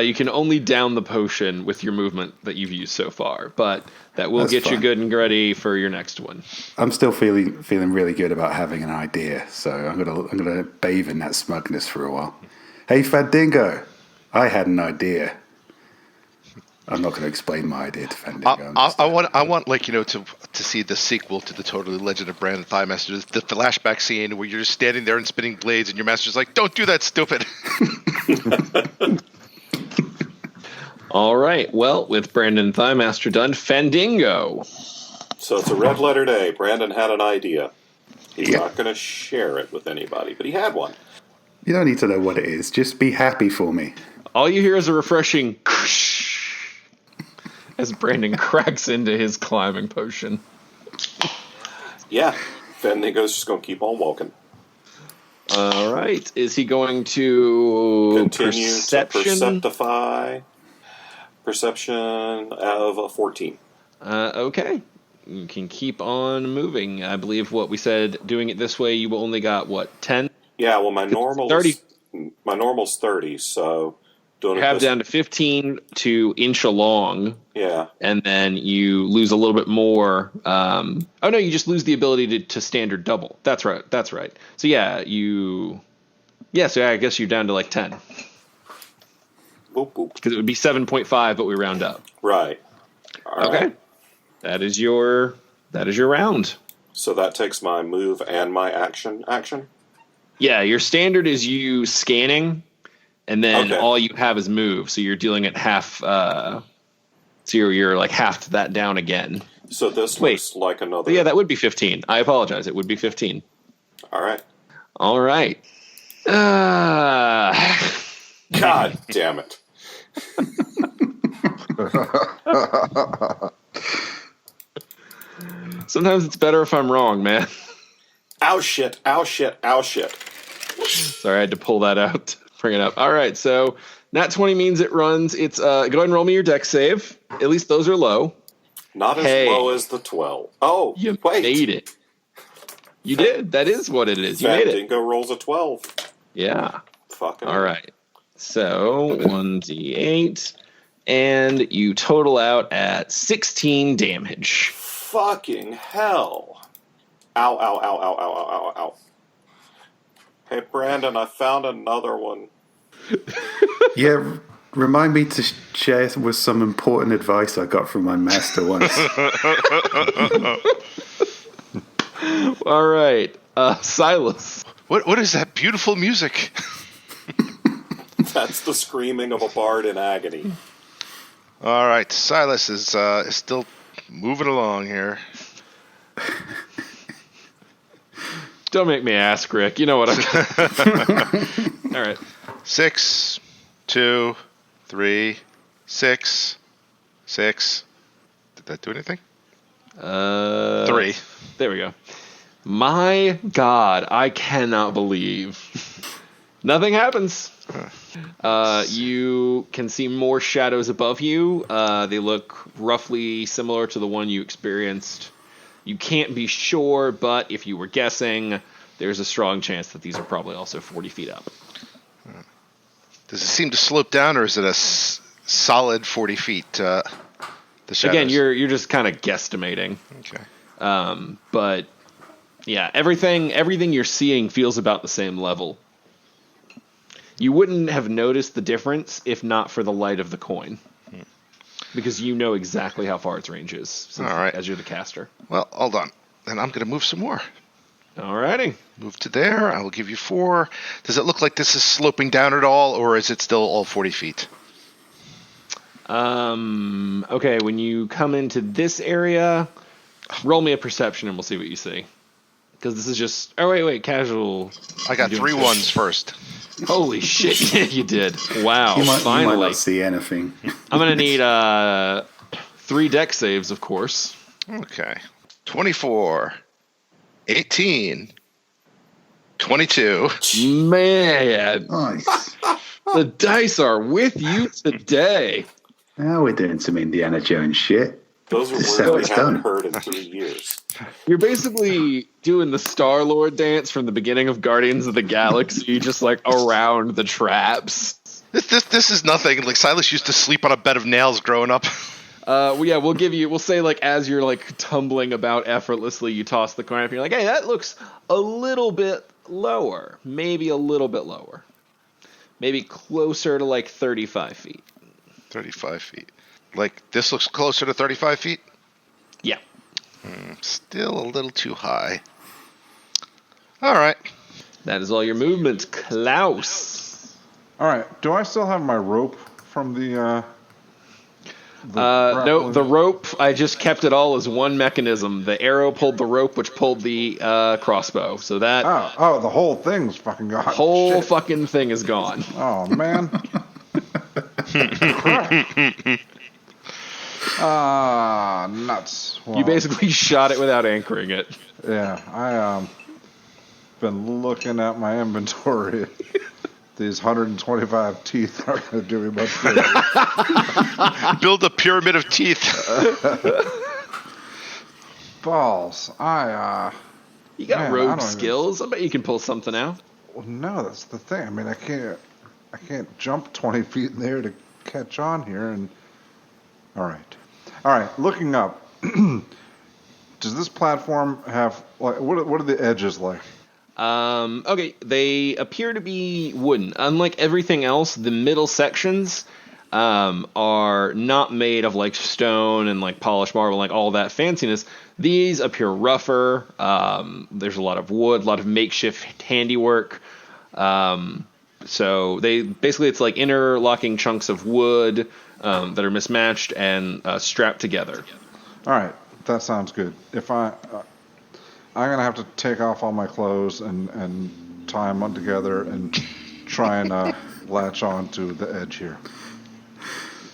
You can only down the potion with your movement that you've used so far, but that will get you good and ready for your next one. I'm still feeling really good about having an idea, so I'm gonna bathe in that smugness for a while. Hey, Fandango, I had an idea. I'm not going to explain my idea to Fandango. I want like, to see the sequel to the Totally Legend of Brandon Thighmaster, the flashback scene where you're just standing there and spinning blades and your master's like, don't do that, stupid. All right, well, with Brandon Thighmaster done, Fandango. So it's a red letter day. Brandon had an idea. He's not going to share it with anybody, but he had one. You don't need to know what it is. Just be happy for me. All you hear is a refreshing as Brandon cracks into his climbing potion. Yeah, Fandango's just going to keep on walking. All right. Is he going to continue perception? To perceptify? Perception of a 14. Okay. You can keep on moving. I believe what we said, doing it this way, you only got, 10? Yeah, well, my normal's 30, so... You have down to 15 to inch along. Yeah. And then you lose a little bit more. Oh, no, you just lose the ability to standard double. That's right. So, yeah, so I guess you're down to like 10. Boop, boop. Because it would be 7.5, but we round up. Right. All okay. Right. That is your round. So that takes my move and my action. Yeah, your standard is you scanning. And then all you have is move, so you're dealing at half. So you're like half that down again. So this looks like another. Yeah, that would be 15. I apologize. It would be 15. All right. God damn it! Sometimes it's better if I'm wrong, man. Ow shit! Ow shit! Ow shit! Sorry, I had to pull that out. Bring it up. All right, so nat 20 means it runs. It's go ahead and roll me your dex save. At least those are low. Not as low as the 12. Oh, you made it. You did. That is what it is. You made it. Fandango rolls a 12. Yeah. Fucking All right. So 1d8, and you total out at 16 damage. Fucking hell. Ow, ow, ow, ow, ow, ow, ow, ow. Hey, Brandon, I found another one. Yeah, remind me to share with some important advice I got from my master once. All right. Silas. What is that beautiful music? That's the screaming of a bard in agony. All right, Silas is still moving along here. Don't make me ask, Rick. You know what I'm... All right. 6, 2, 3, 6, 6. Did that do anything? 3. There we go. My God, I cannot believe nothing happens. You can see more shadows above you. They look roughly similar to the one you experienced. You can't be sure, but if you were guessing, there's a strong chance that these are probably also 40 feet up. Does it seem to slope down, or is it a solid 40 feet? The shadows. Again, you're just kind of guesstimating. Okay. But yeah, everything you're seeing feels about the same level. You wouldn't have noticed the difference if not for the light of the coin. Because you know exactly how far its range is, All right. as you're the caster. Well, hold on. Then I'm going to move some more. Alrighty. Move to there. I will give you 4. Does it look like this is sloping down at all, or is it still all 40 feet? Okay, when you come into this area, roll me a perception and we'll see what you see. Because this is just... Oh, wait, casual. I got 3 ones first. Holy shit, yeah, you did. Wow, You might finally. not see anything. I'm going to need 3 deck saves, of course. Okay. 24, 18, 22. Man, Nice. the dice are with you today. Now we're doing some Indiana Jones shit. Those are This words we sounds haven't done. heard in 3 years. You're basically doing the Star-Lord dance from the beginning of Guardians of the Galaxy, just like around the traps. This is nothing. Like, Silas used to sleep on a bed of nails growing up. Yeah, we'll say, like, as you're, like, tumbling about effortlessly, you toss the coin up, and you're like, hey, that looks a little bit lower. Maybe a little bit lower. Maybe closer to, like, 35 feet. 35 feet. Like, this looks closer to 35 feet? Yeah. Still a little too high. All right. That is all your movements, Klaus. All right. Do I still have my rope from the No, grappling? the rope, I just kept it all as one mechanism. The arrow pulled the rope, which pulled the crossbow. So that Oh, the whole thing's fucking gone. whole Shit. fucking thing is gone. Oh, man. Crap. Nuts. Well, You basically shot it without anchoring it. Yeah, I been looking at my inventory. These 125 teeth aren't going to do me much good. Build a pyramid of teeth. Balls. You got Man, I rogue don't even- skills. I bet you can pull something out. Well, no, that's the thing. I mean, I can't jump 20 feet in the air to catch on here. And all right. Looking up. Does this platform have like what are the edges like? Okay, they appear to be wooden. Unlike everything else, the middle sections are not made of like stone and like polished marble, like all that fanciness. These appear rougher. There's a lot of wood, a lot of makeshift handiwork. So they basically it's like interlocking chunks of wood that are mismatched and strapped together. All right, that sounds good. If I'm gonna have to take off all my clothes and tie them together and try and latch on to the edge here.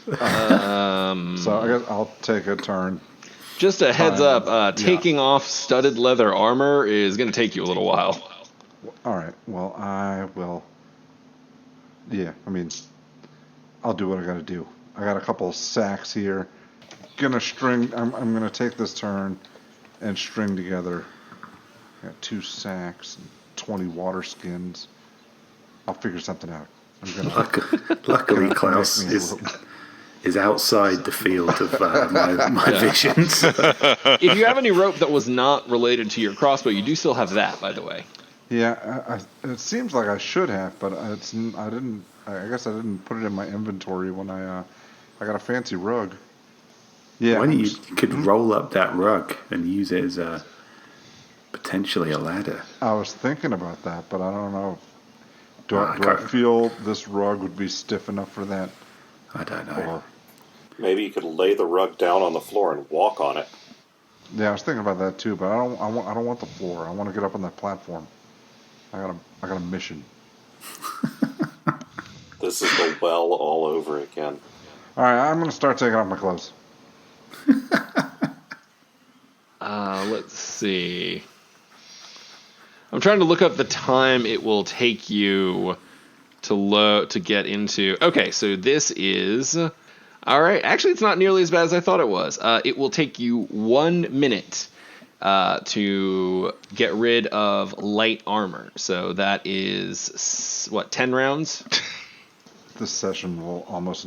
So I guess I'll take a turn. Just a heads up, Yeah. taking off studded leather armor is going to take you a little while. All right. Well, I will. Yeah, I mean, I'll do what I got to do. I got a couple of sacks here. Gonna string. I'm gonna take this turn and string together. Got 2 sacks and 20 water skins. I'll figure something out. Luckily, Klaus is outside the field of my visions. If you have any rope that was not related to your crossbow, you do still have that, by the way. Yeah, it seems like I should have, but I didn't. I guess I didn't put it in my inventory when I got a fancy rug. Yeah, Why don't you could roll up that rug and use it as potentially a ladder? I was thinking about that, but I don't know. Do I feel this rug would be stiff enough for that? I don't know. Or, Maybe you could lay the rug down on the floor and walk on it. yeah, I was thinking about that too, but I don't want the floor. I want to get up on that platform. I got a mission. This is the well all over again. All right, I'm going to start taking off my clothes. Let's see. I'm trying to look up the time it will take you to get into. Okay, so this is all right. Actually, it's not nearly as bad as I thought it was. It will take you 1 minute to get rid of light armor. So that is what, 10 rounds? This session will almost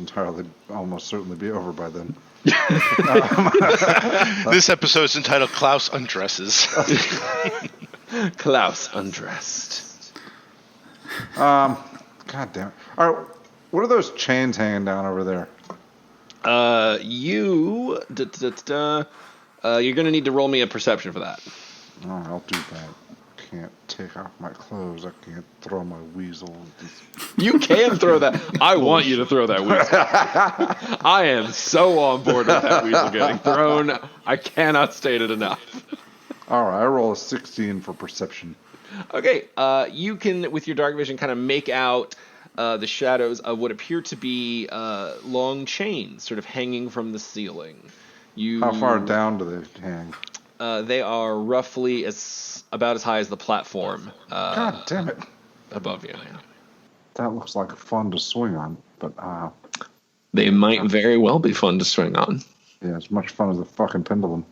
certainly be over by then. This episode is entitled Klaus Undresses. Klaus undressed. God damn it. All right, what are those chains hanging down over there? You're gonna need to roll me a perception for that. Oh, I'll do that. Can't take off my clothes. I can't throw my weasel. You can throw that. I want you to throw that weasel. I am so on board with that weasel getting thrown. I cannot state it enough. All right, I roll a 16 for perception. Okay, you can, with your dark vision, kind of make out the shadows of what appear to be long chains sort of hanging from the ceiling. How far down do they hang? They are roughly about as high as the platform. God damn it. Above you, yeah. That looks like fun to swing on, but they might very well be fun to swing on. Yeah, as much fun as the fucking pendulum.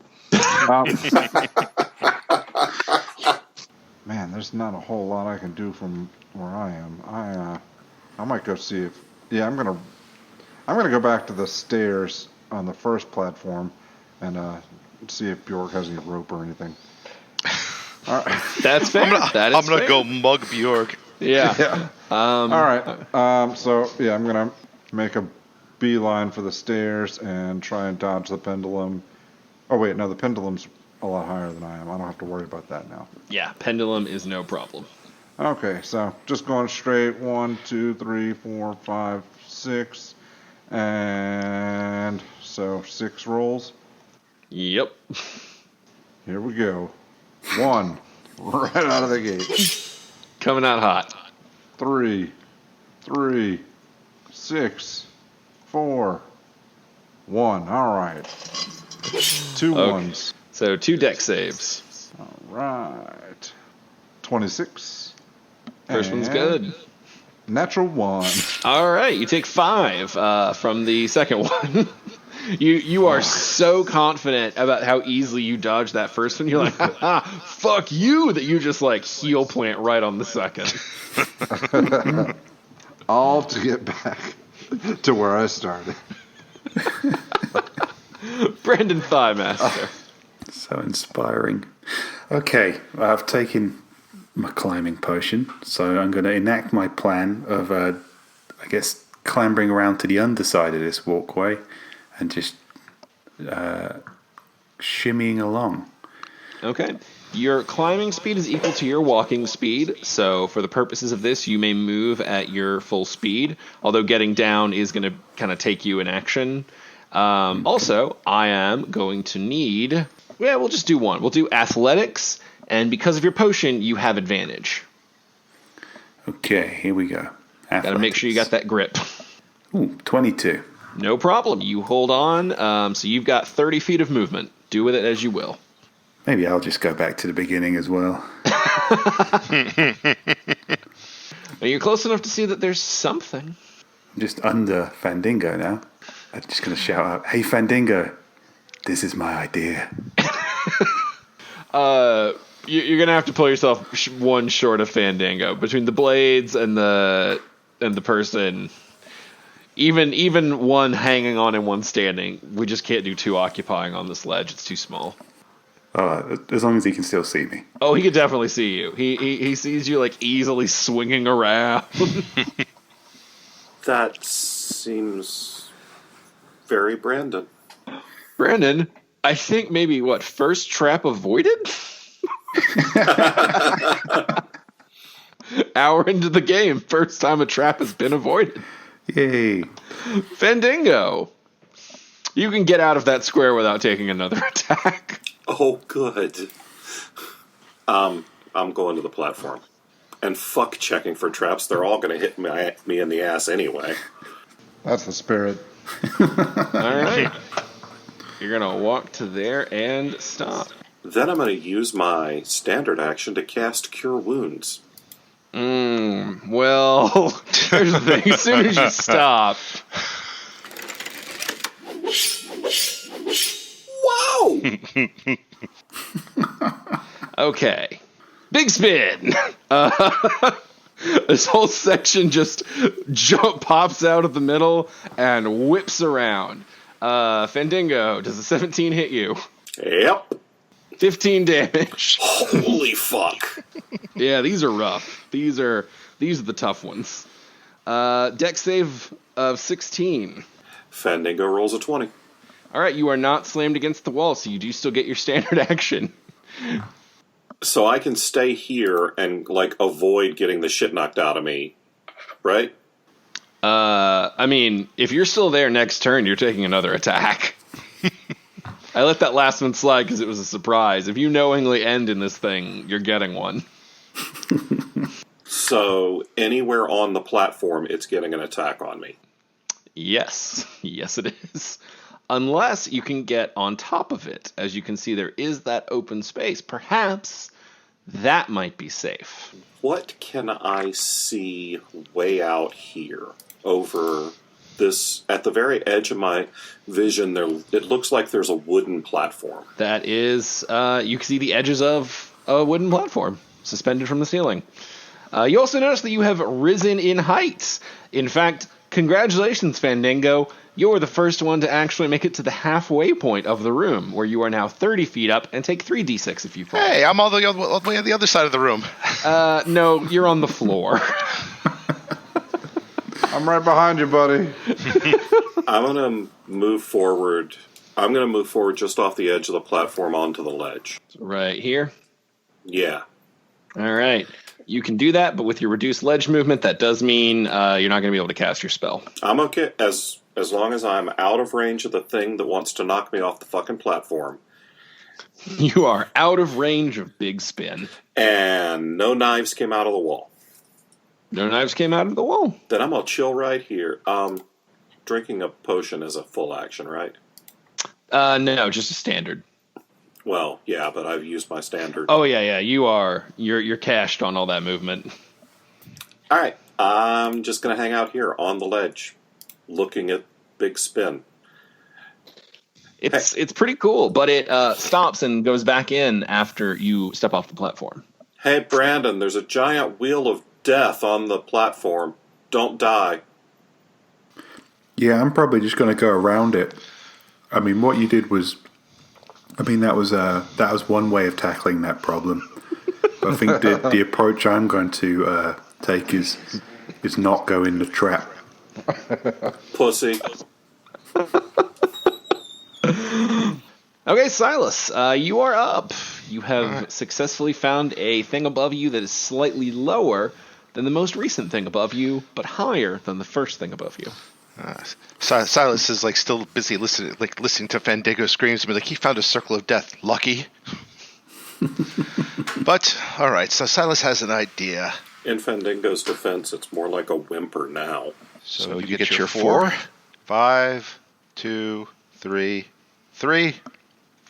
Man, there's not a whole lot I can do from where I am. I might go see if. Yeah, I'm gonna go back to the stairs on the first platform and see if Bjork has any rope or anything. All right. That's fair. I'm gonna go mug Bjork. Yeah. All right. So yeah, I'm gonna make a beeline for the stairs and try and dodge the pendulum. Oh wait, no, the pendulum's a lot higher than I am. I don't have to worry about that now. Yeah, pendulum is no problem. Okay, so just going straight. 1, 2, 3, 4, 5, 6, and so 6 rolls. Yep. Here we go. 1, right out of the gate. Coming out hot. 3, 6, 4, 1. All right. 2 ones. So 2 deck saves. All right. 26. First one's good. Natural 1. All right, you take 5 from the second one. You are so confident about how easily you dodged that first one. You're like, ha, fuck you, that you just like heel plant right on the second. All to get back to where I started. Brandon Thighmaster. So inspiring. Okay, I've taken my climbing potion, so I'm going to enact my plan of, I guess, clambering around to the underside of this walkway and just shimmying along. Okay. Your climbing speed is equal to your walking speed, so for the purposes of this, you may move at your full speed, although getting down is going to kind of take you in action. Also, I am going to need... Yeah, we'll just do one. We'll do athletics, and because of your potion, you have advantage. Okay, here we go. Got to make sure you got that grip. Ooh, 22. No problem. You hold on. So you've got 30 feet of movement. Do with it as you will. Maybe I'll just go back to the beginning as well. Are you close enough to see that there's something? I'm just under Fandango now. I'm just going to shout out, "Hey, Fandango, this is my idea." You're gonna have to pull yourself one short of Fandango between the blades and the person. Even one hanging on and one standing. We just can't do two occupying on this ledge. It's too small. As long as he can still see me. Oh, he can definitely see you. He sees you like easily swinging around. That seems very Brandon. Brandon, I think maybe first trap avoided? Hour into the game, first time a trap has been avoided. Yay. Fandango. You can get out of that square without taking another attack. Oh, good. I'm going to the platform. And fuck checking for traps. They're all going to hit me in the ass anyway. That's the spirit. All right. You're going to walk to there and stop. Then I'm going to use my standard action to cast Cure Wounds. Well, here's the thing. As soon as you stop... Wow! Okay. Big spin! This whole section just pops out of the middle and whips around. Fandango, does a 17 hit you? Yep. 15 damage. Holy fuck. Yeah, these are rough. These are the tough ones. Dex save of 16. Fandango rolls a 20. All right, you are not slammed against the wall, so you do still get your standard action. So I can stay here and, avoid getting the shit knocked out of me, right? I mean, if you're still there next turn, you're taking another attack. I let that last one slide because it was a surprise. If you knowingly end in this thing, you're getting one. So anywhere on the platform, it's getting an attack on me. Yes. Yes, it is. Unless you can get on top of it. As you can see, there is that open space. Perhaps that might be safe. What can I see way out here over this? At the very edge of my vision, it looks like there's a wooden platform. That is, you can see the edges of a wooden platform suspended from the ceiling. You also notice that you have risen in height. In fact, congratulations, Fandango. You're the first one to actually make it to the halfway point of the room, where you are now 30 feet up and take 3d6 if you fall. Hey, I'm all the way on the other side of the room. No, you're on the floor. I'm right behind you, buddy. I'm going to move forward. I'm going to move forward just off the edge of the platform onto the ledge. Right here? Yeah. All right. You can do that, but with your reduced ledge movement, that does mean you're not going to be able to cast your spell. I'm okay as long as I'm out of range of the thing that wants to knock me off the fucking platform. You are out of range of Big Spin. And no knives came out of the wall. No knives came out of the wall. Then I'm going to chill right here. Drinking a potion is a full action, right? No, just a standard. Well, yeah, but I've used my standard. Oh, yeah. You're cached on all that movement. All right. I'm just going to hang out here on the ledge, looking at Big Spin. It's pretty cool, but it stops and goes back in after you step off the platform. Hey, Brandon, there's a giant wheel of death on the platform. Don't die. Yeah, I'm probably just going to go around it. I mean, what you did was... I mean, that was one way of tackling that problem. But I think the approach I'm going to take is not go in the trap. Pussy. Okay, Silas, you are up. You have successfully found a thing above you that is slightly lower than the most recent thing above you, but higher than the first thing above you. Silas is still busy listening to Fandango screams, but he found a circle of death. Lucky. But all right, so Silas has an idea. In Fandango's defense, it's more like a whimper now. So you get your 4, 5, 2, 3, 3.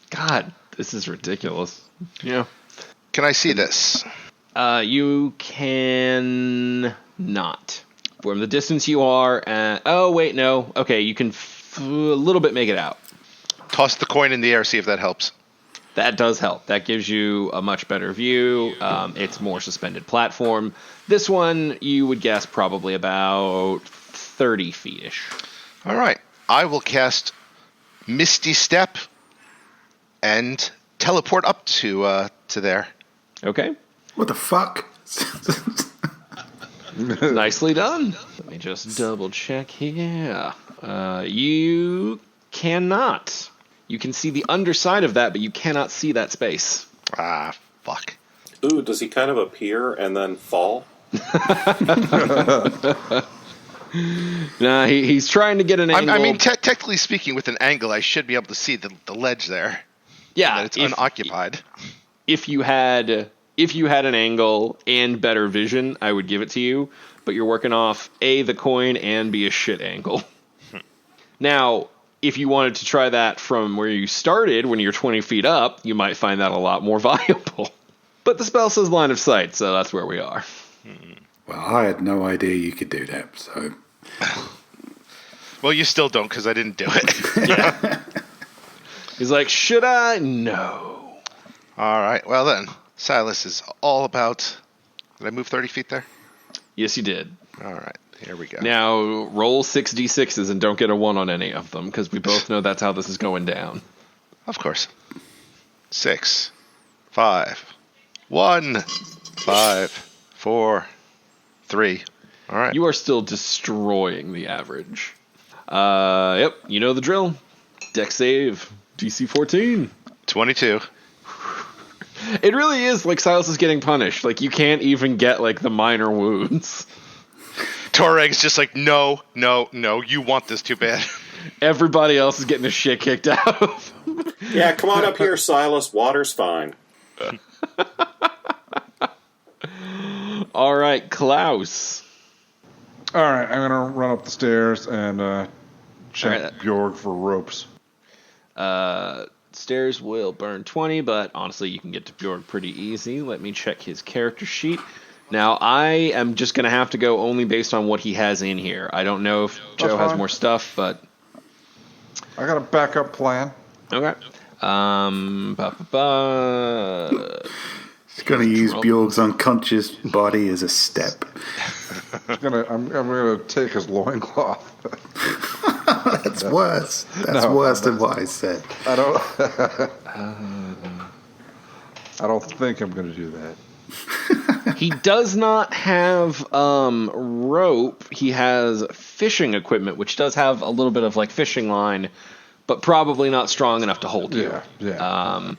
God, this is ridiculous. Yeah. Can I see this? You can not. From the distance you are at... Oh, wait, no. Okay, you can a little bit make it out. Toss the coin in the air, see if that helps. That does help. That gives you a much better view. It's more suspended platform. This one, you would guess probably about 30 feet-ish. All right. I will cast Misty Step and teleport up to there. Okay. What the fuck? Nicely done. Let me just double check here. You cannot. You can see the underside of that, but you cannot see that space. Ah, fuck. Ooh, does he kind of appear and then fall? Nah, he's trying to get an angle. I mean, technically speaking, with an angle, I should be able to see the ledge there. Yeah, that it's unoccupied. If you had an angle and better vision, I would give it to you. But you're working off A, the coin, and B, a shit angle. Now, if you wanted to try that from where you started, when you're 20 feet up, you might find that a lot more viable. But the spell says line of sight, so that's where we are. Well, I had no idea you could do that, so... Well, you still don't, because I didn't do it. Yeah. He's like, should I? No. All right, well then. Silas is all about... Did I move 30 feet there? Yes, you did. All right, here we go. Now, roll 6d6s and don't get a 1 on any of them, because we both know that's how this is going down. Of course. 6, 5, 1, 5, 4, 3. All right. You are still destroying the average. Yep, you know the drill. Deck save, DC 14. 22. It really is like Silas is getting punished. Like, you can't even get, like, the minor wounds. Torreg's just like, no, you want this too bad. Everybody else is getting the shit kicked out of them. Yeah, come on up here, Silas. Water's fine. All right, Klaus. All right, I'm gonna run up the stairs and check All right. Bjorg for ropes. Stairs will burn 20, but honestly, you can get to Bjorg pretty easy. Let me check his character sheet. Now, I am just going to have to go only based on what he has in here. I don't know if Joe has fine. more stuff, but... I got a backup plan. Okay. He's going to use Bjorg's unconscious body as a step. I'm gonna take his loincloth. That's worse. That's worse than what I said. I don't. I don't think I'm gonna do that. He does not have rope. He has fishing equipment, which does have a little bit of like fishing line, but probably not strong enough to hold you. Yeah.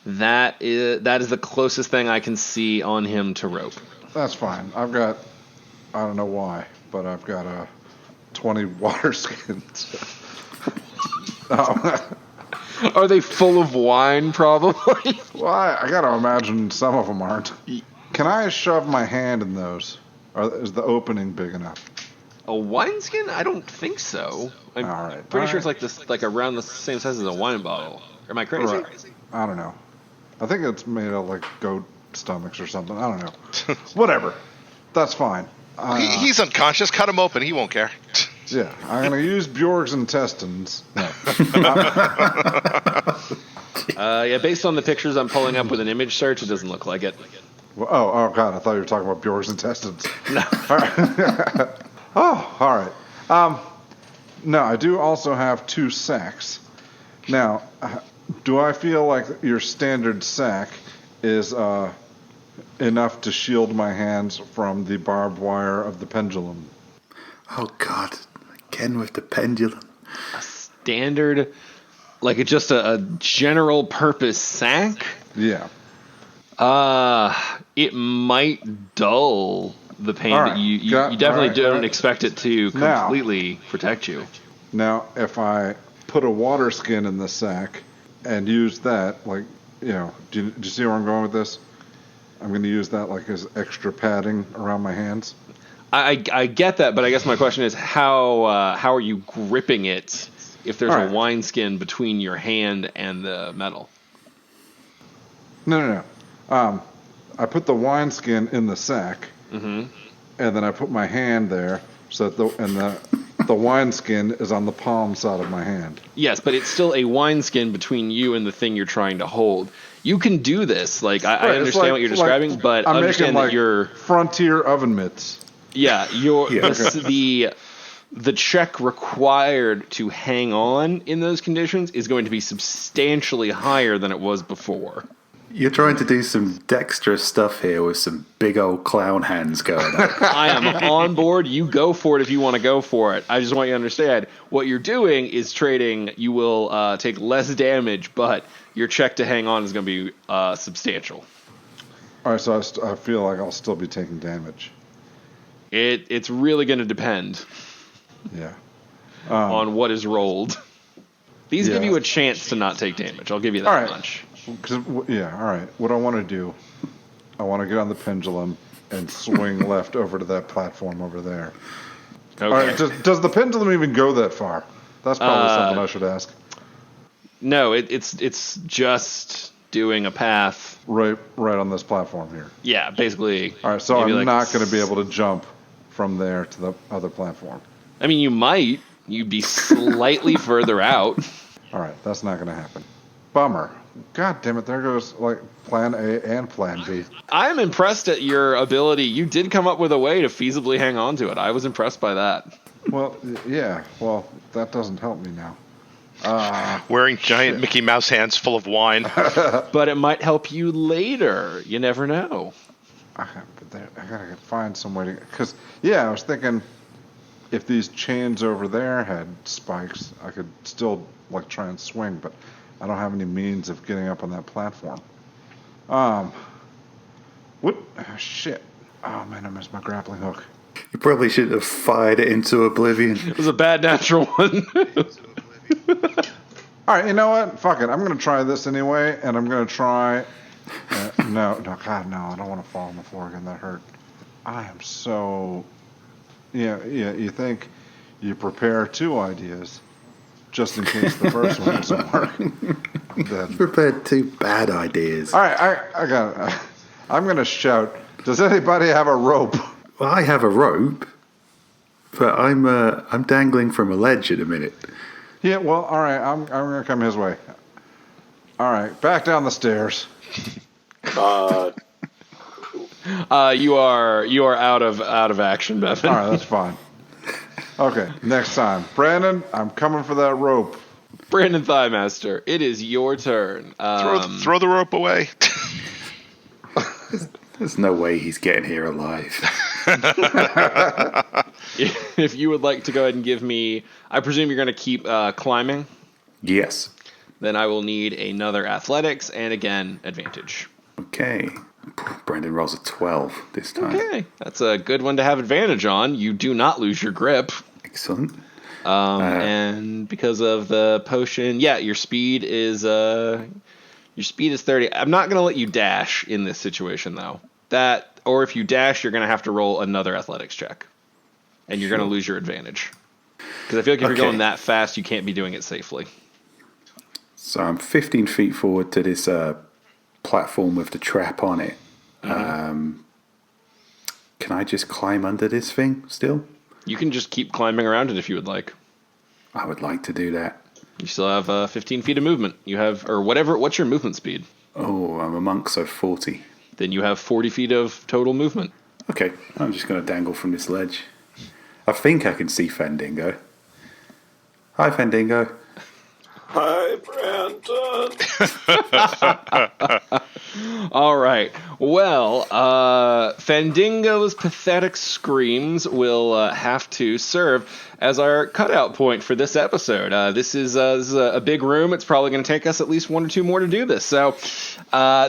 That is the closest thing I can see on him to rope. That's fine. I've got. I don't know why, but I've got 20 water skins. Are they full of wine, probably? Well, I gotta imagine some of them aren't. Can I shove my hand in those? Or is the opening big enough? A wineskin? I don't think so. I'm All right. pretty sure it's like this, like around the same size as a wine bottle. Am I crazy? Right. I don't know. I think it's made of like goat stomachs or something. I don't know. Whatever. That's fine. He's unconscious. Cut him open. He won't care. Yeah, I'm gonna use Bjorg's intestines. No. Yeah, based on the pictures I'm pulling up with an image search, it doesn't look like it. Well, oh God! I thought you were talking about Bjorg's intestines. No. All right. Oh, all right. No, I do also have 2 sacks. Now, do I feel like your standard sack is enough to shield my hands from the barbed wire of the pendulum? Oh, God. Again with the pendulum. Standard, like it's just a general purpose sack? Yeah. It might dull the pain, All but right. you definitely don't expect it to Now- completely protect you. Now, if I put a water skin in the sack and use that, like, do you see where I'm going with this? I'm going to use that like as extra padding around my hands. I get that, but I guess my question is how are you gripping it if there's All right. a wineskin between your hand and the metal? No. I put the wineskin in the sack, and then I put my hand there, so that the wineskin is on the palm side of my hand. Yes, but it's still a wineskin between you and the thing you're trying to hold. You can do this. Like I understand what you're describing, but I'm understand making, that you're frontier oven mitts. Yeah, the check required to hang on in those conditions is going to be substantially higher than it was before. You're trying to do some dexterous stuff here with some big old clown hands going on. I am on board. You go for it if you want to go for it. I just want you to understand what you're doing is trading. You will take less damage, but your check to hang on is going to be substantial. All right, so I feel like I'll still be taking damage. It's really going to depend. Yeah. On what is rolled. These give you a chance to not take damage. I'll give you that much. All right. What I want to do, I want to get on the pendulum and swing left over to that platform over there. Okay. All right, does the pendulum even go that far? That's probably something I should ask. No, it's just doing a path. Right on this platform here. Yeah, basically. All right, so I'm not going to be able to jump from there to the other platform. I mean, you might. You'd be slightly further out. All right, that's not going to happen. Bummer. God damn it, there goes plan A and plan B. I am impressed at your ability. You did come up with a way to feasibly hang on to it. I was impressed by that. Well, yeah. Well, that doesn't help me now. Wearing giant Mickey Mouse hands full of wine. But it might help you later. You never know. I gotta find some way to... Because, I was thinking if these chains over there had spikes, I could still try and swing, but I don't have any means of getting up on that platform. What? Shit. Oh, man, I missed my grappling hook. You probably should have fired it into oblivion. It was a bad natural one. All right, you know what? Fuck it. I'm going to try this anyway, and I'm going to try... No, God, no. I don't want to fall on the floor again. That hurt. I am so... Yeah, you think you prepare two ideas just in case the first one doesn't work. Prepared two bad ideas. All right, I got it. I'm going to shout, does anybody have a rope? Well, I have a rope, but I'm dangling from a ledge in a minute. Yeah, well, all right, I'm going to come his way. All right, back down the stairs. You are out of action, Bevan. All right, that's fine. Okay, next time. Brandon, I'm coming for that rope. Brandon Thighmaster, it is your turn. Throw the rope away. There's no way he's getting here alive. If you would like to go ahead and give me... I presume you're going to keep climbing? Yes. Then I will need another athletics and, again, advantage. Okay. Brandon rolls a 12 this time. Okay. That's a good one to have advantage on. You do not lose your grip. Excellent. And because of the potion, your speed is 30. I'm not going to let you dash in this situation, though. Or if you dash, you're going to have to roll another athletics check. And you're going to lose your advantage. Because I feel like if you're going that fast, you can't be doing it safely. So I'm 15 feet forward to this platform with the trap on it. Mm-hmm. Can I just climb under this thing still? You can just keep climbing around it if you would like. I would like to do that. You still have 15 feet of movement. You have, or whatever, what's your movement speed? Oh, I'm a monk, so 40. Then you have 40 feet of total movement. Okay, I'm just going to dangle from this ledge. I think I can see Fandango. Hi, Fandango. Hi, Brandon. All right. Well, Fandango's pathetic screams will have to serve as our cutout point for this episode. This is a big room. It's probably going to take us at least one or two more to do this. So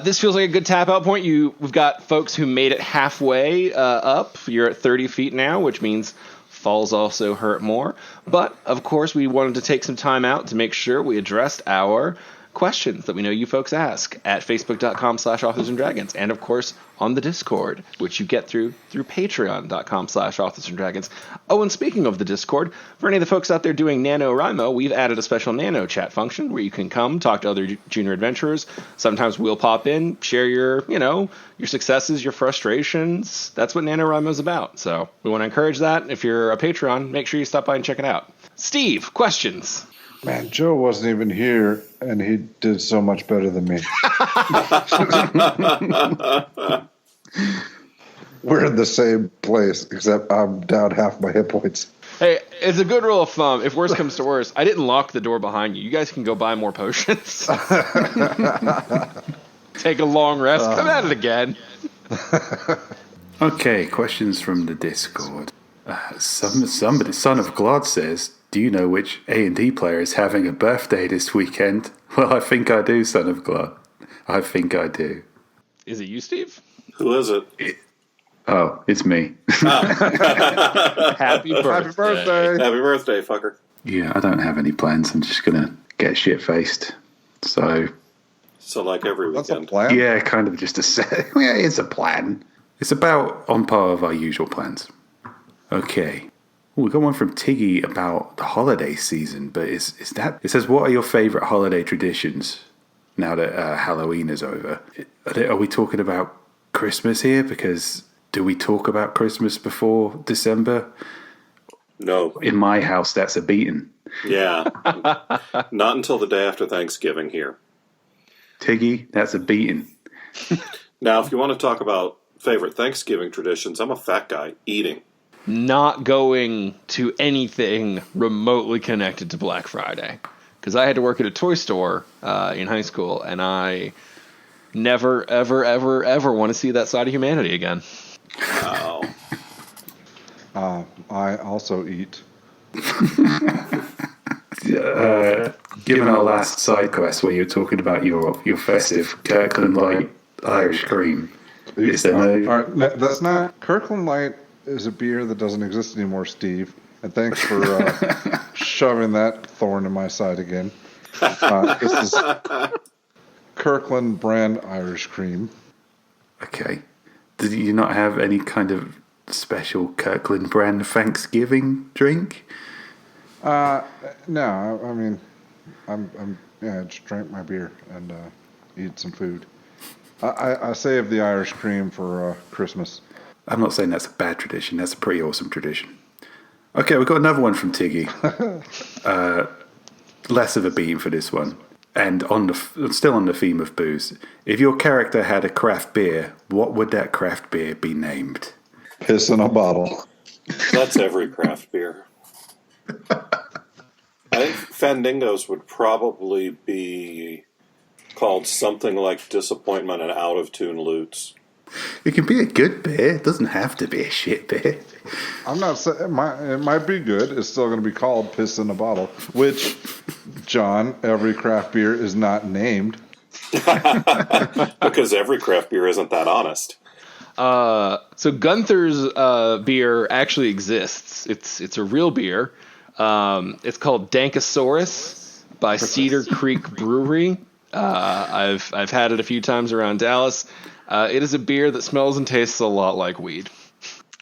this feels like a good tap-out point. We've got folks who made it halfway up. You're at 30 feet now, which means falls also hurt more. But, of course, we wanted to take some time out to make sure we addressed our questions that we know you folks ask at facebook.com/authorsanddragons, and of course on the Discord, which you get through patreon.com/authorsanddragons. Oh, and speaking of the Discord, for any of the folks out there doing NaNoWriMo, we've added a special Nano chat function where you can come talk to other junior adventurers. Sometimes we'll pop in, share your successes, your frustrations. That's what NaNoWriMo's about. So we want to encourage that. If you're a Patreon, make sure you stop by and check it out. Steve, questions? Man, Joe wasn't even here, and he did so much better than me. We're in the same place, except I'm down half my hit points. Hey, it's a good rule of thumb. If worse comes to worse, I didn't lock the door behind you. You guys can go buy more potions. Take a long rest. Come at it again. Okay, questions from the Discord. Somebody, Son of Glod says, do you know which A&D player is having a birthday this weekend? Well, I think I do, Son of Glod. I think I do. Is it you, Steve? Who is it? Oh, it's me. Happy birthday. Happy birthday, fucker. Yeah, I don't have any plans. I'm just going to get shit-faced. So like every That's a weekend. plan? yeah, kind of just a set. Yeah, it's a plan. It's about on par of our usual plans. Okay. Ooh, we got one from Tiggy about the holiday season, but is that... It says, what are your favourite holiday traditions now that Halloween is over? Are we talking about Christmas here? Because do we talk about Christmas before December? No. In my house, that's a beating. Yeah. Not until the day after Thanksgiving here. Tiggy, that's a beating. Now, if you want to talk about favorite Thanksgiving traditions, I'm a fat guy. Eating. Not going to anything remotely connected to Black Friday. Because I had to work at a toy store in high school, and I never, ever, ever, ever want to see that side of humanity again. Wow. I also eat. Given our last side quest where you're talking about your festive Kirkland Light Irish cream, is there no... All right, that's not... Kirkland Light is a beer that doesn't exist anymore, Steve. And thanks for shoving that thorn in my side again. This is Kirkland brand Irish cream. Okay. Did you not have any kind of special Kirkland brand Thanksgiving drink? No, I mean, I just drank my beer and eat some food. I saved the Irish cream for Christmas. I'm not saying that's a bad tradition. That's a pretty awesome tradition. Okay, we've got another one from Tiggy. Less of a beating for this one. And still on the theme of booze. If your character had a craft beer, what would that craft beer be named? Piss in a bottle. That's every craft beer. I think Fandingos would probably be called something like Disappointment and Out of Tune Loots. It can be a good beer. It doesn't have to be a shit beer. I'm not saying it might be good. It's still going to be called Piss in a Bottle, which, John, every craft beer is not named. Because every craft beer isn't that honest. So Gunther's beer actually exists. It's a real beer. It's called Dankosaurus by Cedar Creek Brewery. I've had it a few times around Dallas. It is a beer that smells and tastes a lot like weed.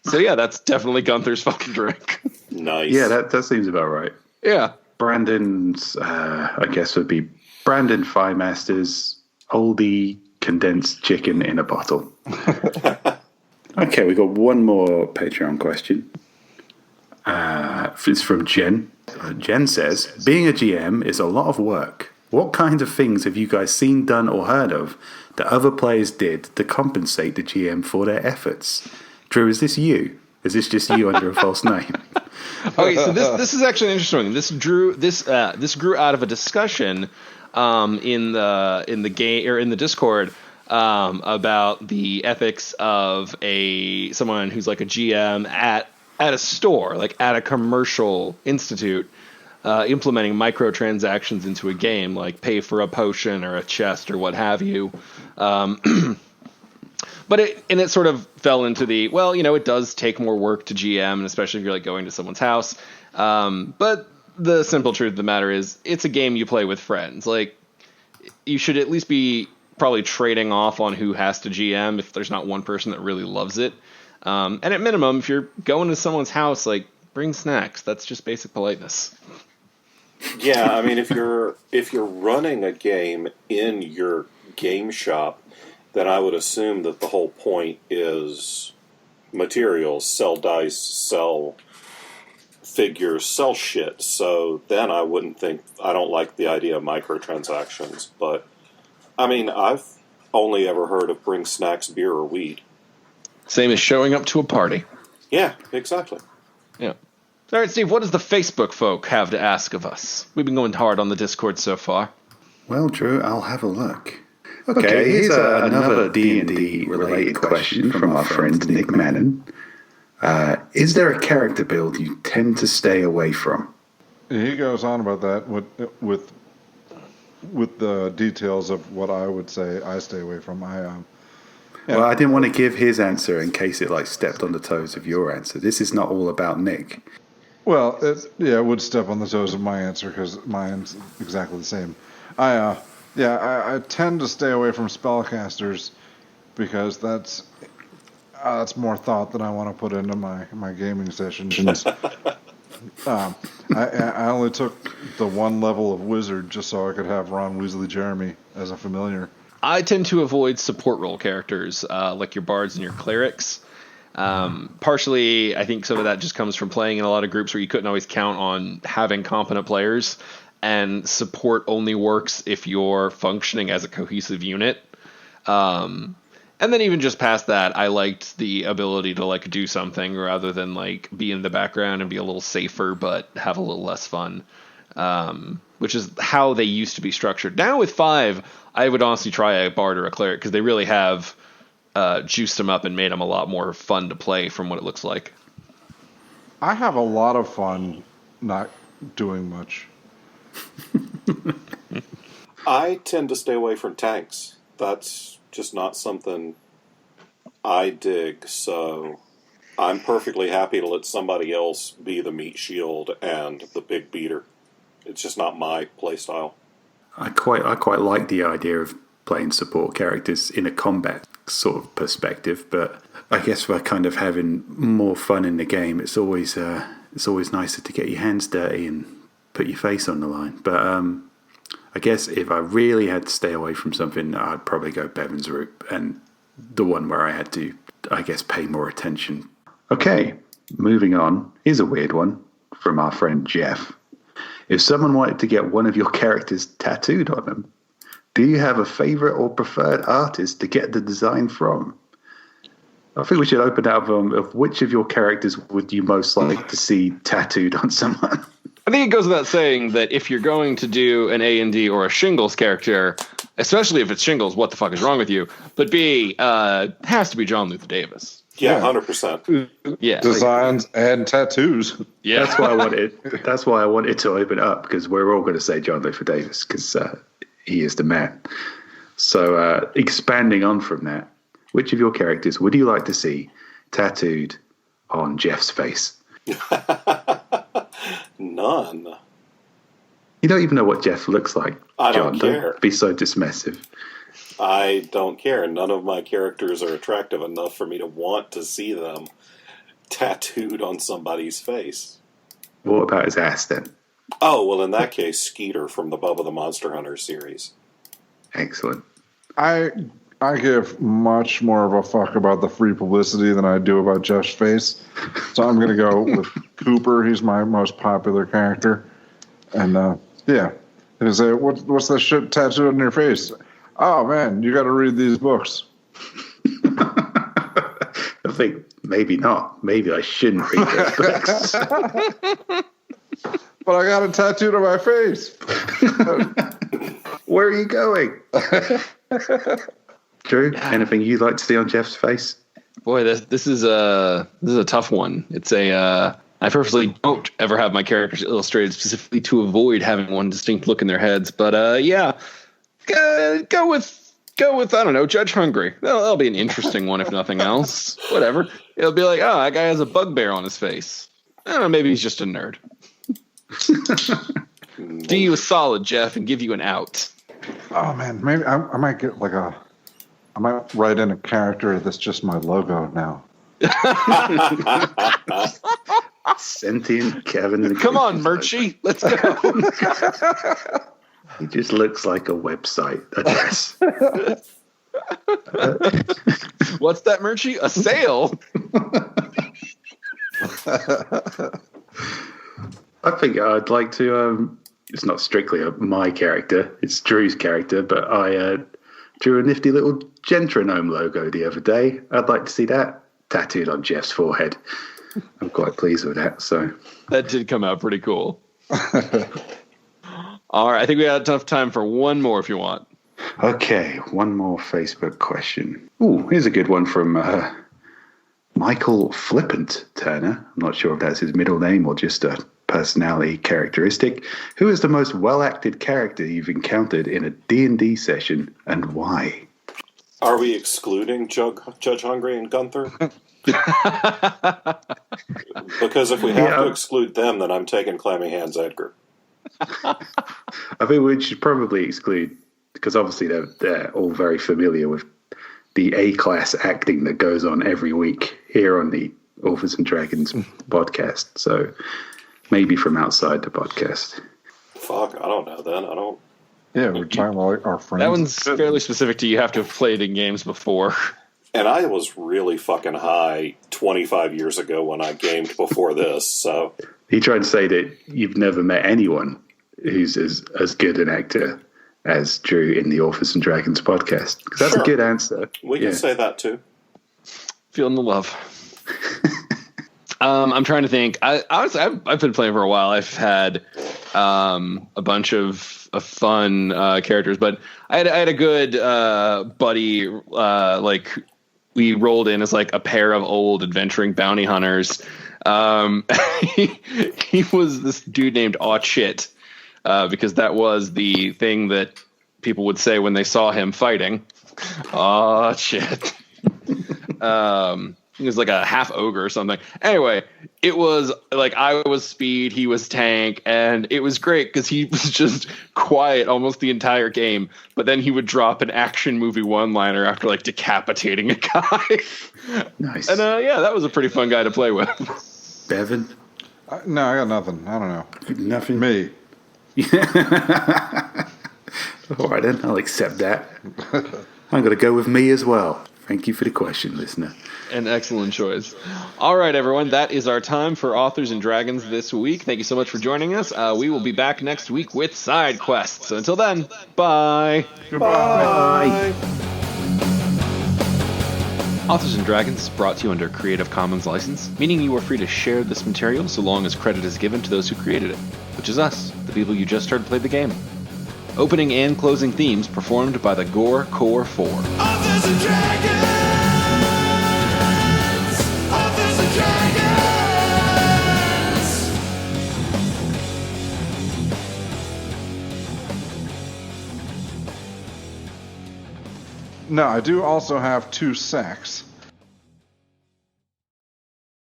So yeah, that's definitely Gunther's fucking drink. Nice. Yeah, that seems about right. Yeah. Brandon's, I guess, would be Brandon Firemaster's oldie condensed chicken in a bottle. Okay, we got one more Patreon question. It's from Jen. Jen says, being a GM is a lot of work. What kind of things have you guys seen, done, or heard of that other players did to compensate the GM for their efforts? Drew, is this you? Is this just you under a false name? Okay, so this is actually interesting. This grew out of a discussion in the game or in the Discord about the ethics of someone who's like a GM at a store, like at a commercial institute, implementing microtransactions into a game, like pay for a potion or a chest or what have you. But it sort of fell into the, well, it does take more work to GM, and especially if you're like going to someone's house. But the simple truth of the matter is, it's a game you play with friends. Like, you should at least be probably trading off on who has to GM if there's not one person that really loves it. And at minimum, if you're going to someone's house, like, bring snacks. That's just basic politeness. Yeah, I mean, if you're running a game in your game shop, then I would assume that the whole point is materials, sell dice, sell figures, sell shit. So then I don't like the idea of microtransactions. But, I mean, I've only ever heard of bring snacks, beer, or weed. Same as showing up to a party. Yeah, exactly. Yeah. All right, Steve, what does the Facebook folk have to ask of us? We've been going hard on the Discord so far. Well, Drew, I'll have a look. Okay, here's another D&D related question from our friend Nick Mannon. Is there a character build you tend to stay away from? He goes on about that with the details of what I would say I stay away from. Well, I didn't want to give his answer in case it stepped on the toes of your answer. This is not all about Nick. Well, it would step on the toes of my answer because mine's exactly the same. I tend to stay away from spellcasters because that's more thought than I want to put into my gaming sessions. I only took the one level of wizard just so I could have Ron Weasley Jeremy as a familiar. I tend to avoid support role characters, like your bards and your clerics. Partially, I think some of that just comes from playing in a lot of groups where you couldn't always count on having competent players, and support only works if you're functioning as a cohesive unit. And then even just past that, I liked the ability to do something rather than be in the background and be a little safer but have a little less fun. Which is how they used to be structured. Now with 5, I would honestly try a bard or a cleric because they really have juiced them up and made them a lot more fun to play from what it looks like. I have a lot of fun not doing much. I tend to stay away from tanks. That's just not something I dig, so I'm perfectly happy to let somebody else be the meat shield and the big beater. It's just not my play style. I quite like the idea of playing support characters in a combat sort of perspective, but I guess for kind of having more fun in the game, it's always nicer to get your hands dirty and put your face on the line. But I guess if I really had to stay away from something, I'd probably go Bevan's route, and the one where I had to, I guess, pay more attention. Okay, moving on. Here's a weird one from our friend Jeff. If someone wanted to get one of your characters tattooed on them, do you have a favorite or preferred artist to get the design from? I think we should open up of which of your characters would you most like to see tattooed on someone? I think it goes without saying that if you're going to do an A&D or a Shingles character, especially if it's Shingles, what the fuck is wrong with you? But B, has to be John Luther Davis. Yeah, 100%. Yeah, Designs and tattoos. Yeah, That's why I wanted to open it up, because we're all going to say John Luther Davis because he is the man. So expanding on from that, which of your characters would you like to see tattooed on Jeff's face? None. You don't even know what Jeff looks like. I John, don't care. Don't be so dismissive. I don't care. None of my characters are attractive enough for me to want to see them tattooed on somebody's face. What about his ass then? Oh, well, in that case, Skeeter from the Bubba the Monster Hunter series. Excellent. I give much more of a fuck about the free publicity than I do about Jeff's face. So I'm going to go with Cooper. He's my most popular character. And, yeah. They say, what's that shit tattooed on your face? Oh, man, you got to read these books. I think maybe not. Maybe I shouldn't read those books. But I got it tattooed on my face. Where are you going? Drew, anything you'd like to see on Jeff's face? boy, this is a tough one. It's I purposely don't ever have my characters illustrated specifically to avoid having one distinct look in their heads. But yeah, go with I don't know, Judge Hungry. That'll be an interesting one if nothing else. Whatever. It'll be like, oh, that guy has a bugbear on his face. I don't know, maybe he's just a nerd. Do you a solid, Jeff, and give you an out. Oh man, maybe I might get I might write in a character that's just my logo now. Sentient Kevin. Come on, Murchie, let's go. He just looks like a website address. What's that, Murchie? A sale? I think I'd like to. It's not strictly my character; it's Drew's character. But I drew a nifty little Gentronome logo the other day. I'd like to see that tattooed on Jeff's forehead. I'm quite pleased with that. So That did come out pretty cool. All right, I think we got enough time for one more if you want. okay, one more Facebook question. Ooh, here's a good one from Michael Flippant Turner. I'm not sure if that's his middle name or just a personality characteristic. Who is the most well-acted character you've encountered in a D&D session, and why? Are we excluding Judge Hungry and Gunther? Because if we have to exclude them, then I'm taking Clammy Hands Edgar. I think we should probably exclude, because obviously they're all very familiar with the A-class acting that goes on every week here on the Authors and Dragons podcast. So maybe from outside the podcast. Fuck, I don't know then. I don't. Yeah, we're talking about our friends. That one's fairly specific to you have to have played in games before. And I was really fucking high 25 years ago when I gamed before this, so... He tried to say that you've never met anyone who's as good an actor as Drew in the Authors and Dragons podcast. That's Sure. a good answer. We can say that too. Feeling the love. I'm trying to think. Honestly, I've been playing for a while. I've had a bunch of fun characters, but I had a good buddy. We rolled in as like a pair of old adventuring bounty hunters. He was this dude named Aw Chit, because that was the thing that people would say when they saw him fighting. Aw Chit. He was like a half ogre or something. Anyway, it was like I was speed, he was tank, and it was great because he was just quiet almost the entire game. But then he would drop an action movie one-liner after like decapitating a guy. Nice. And yeah, that was a pretty fun guy to play with. Bevan? No, I got nothing. I don't know. Nothing? Me. All right, then. I'll accept that. I'm going to go with me as well. Thank you for the question, listener. An excellent choice. All right, everyone. That is our time for Authors and Dragons this week. Thank you so much for joining us. We will be back next week with side quests. So until then, bye. Bye. Authors and Dragons is brought to you under Creative Commons license, meaning you are free to share this material so long as credit is given to those who created it, which is us, the people you just heard play the game. Opening and closing themes performed by the Gore Core 4. Authors and Dragons! Authors and Dragons! No, I do also have 2 sacks.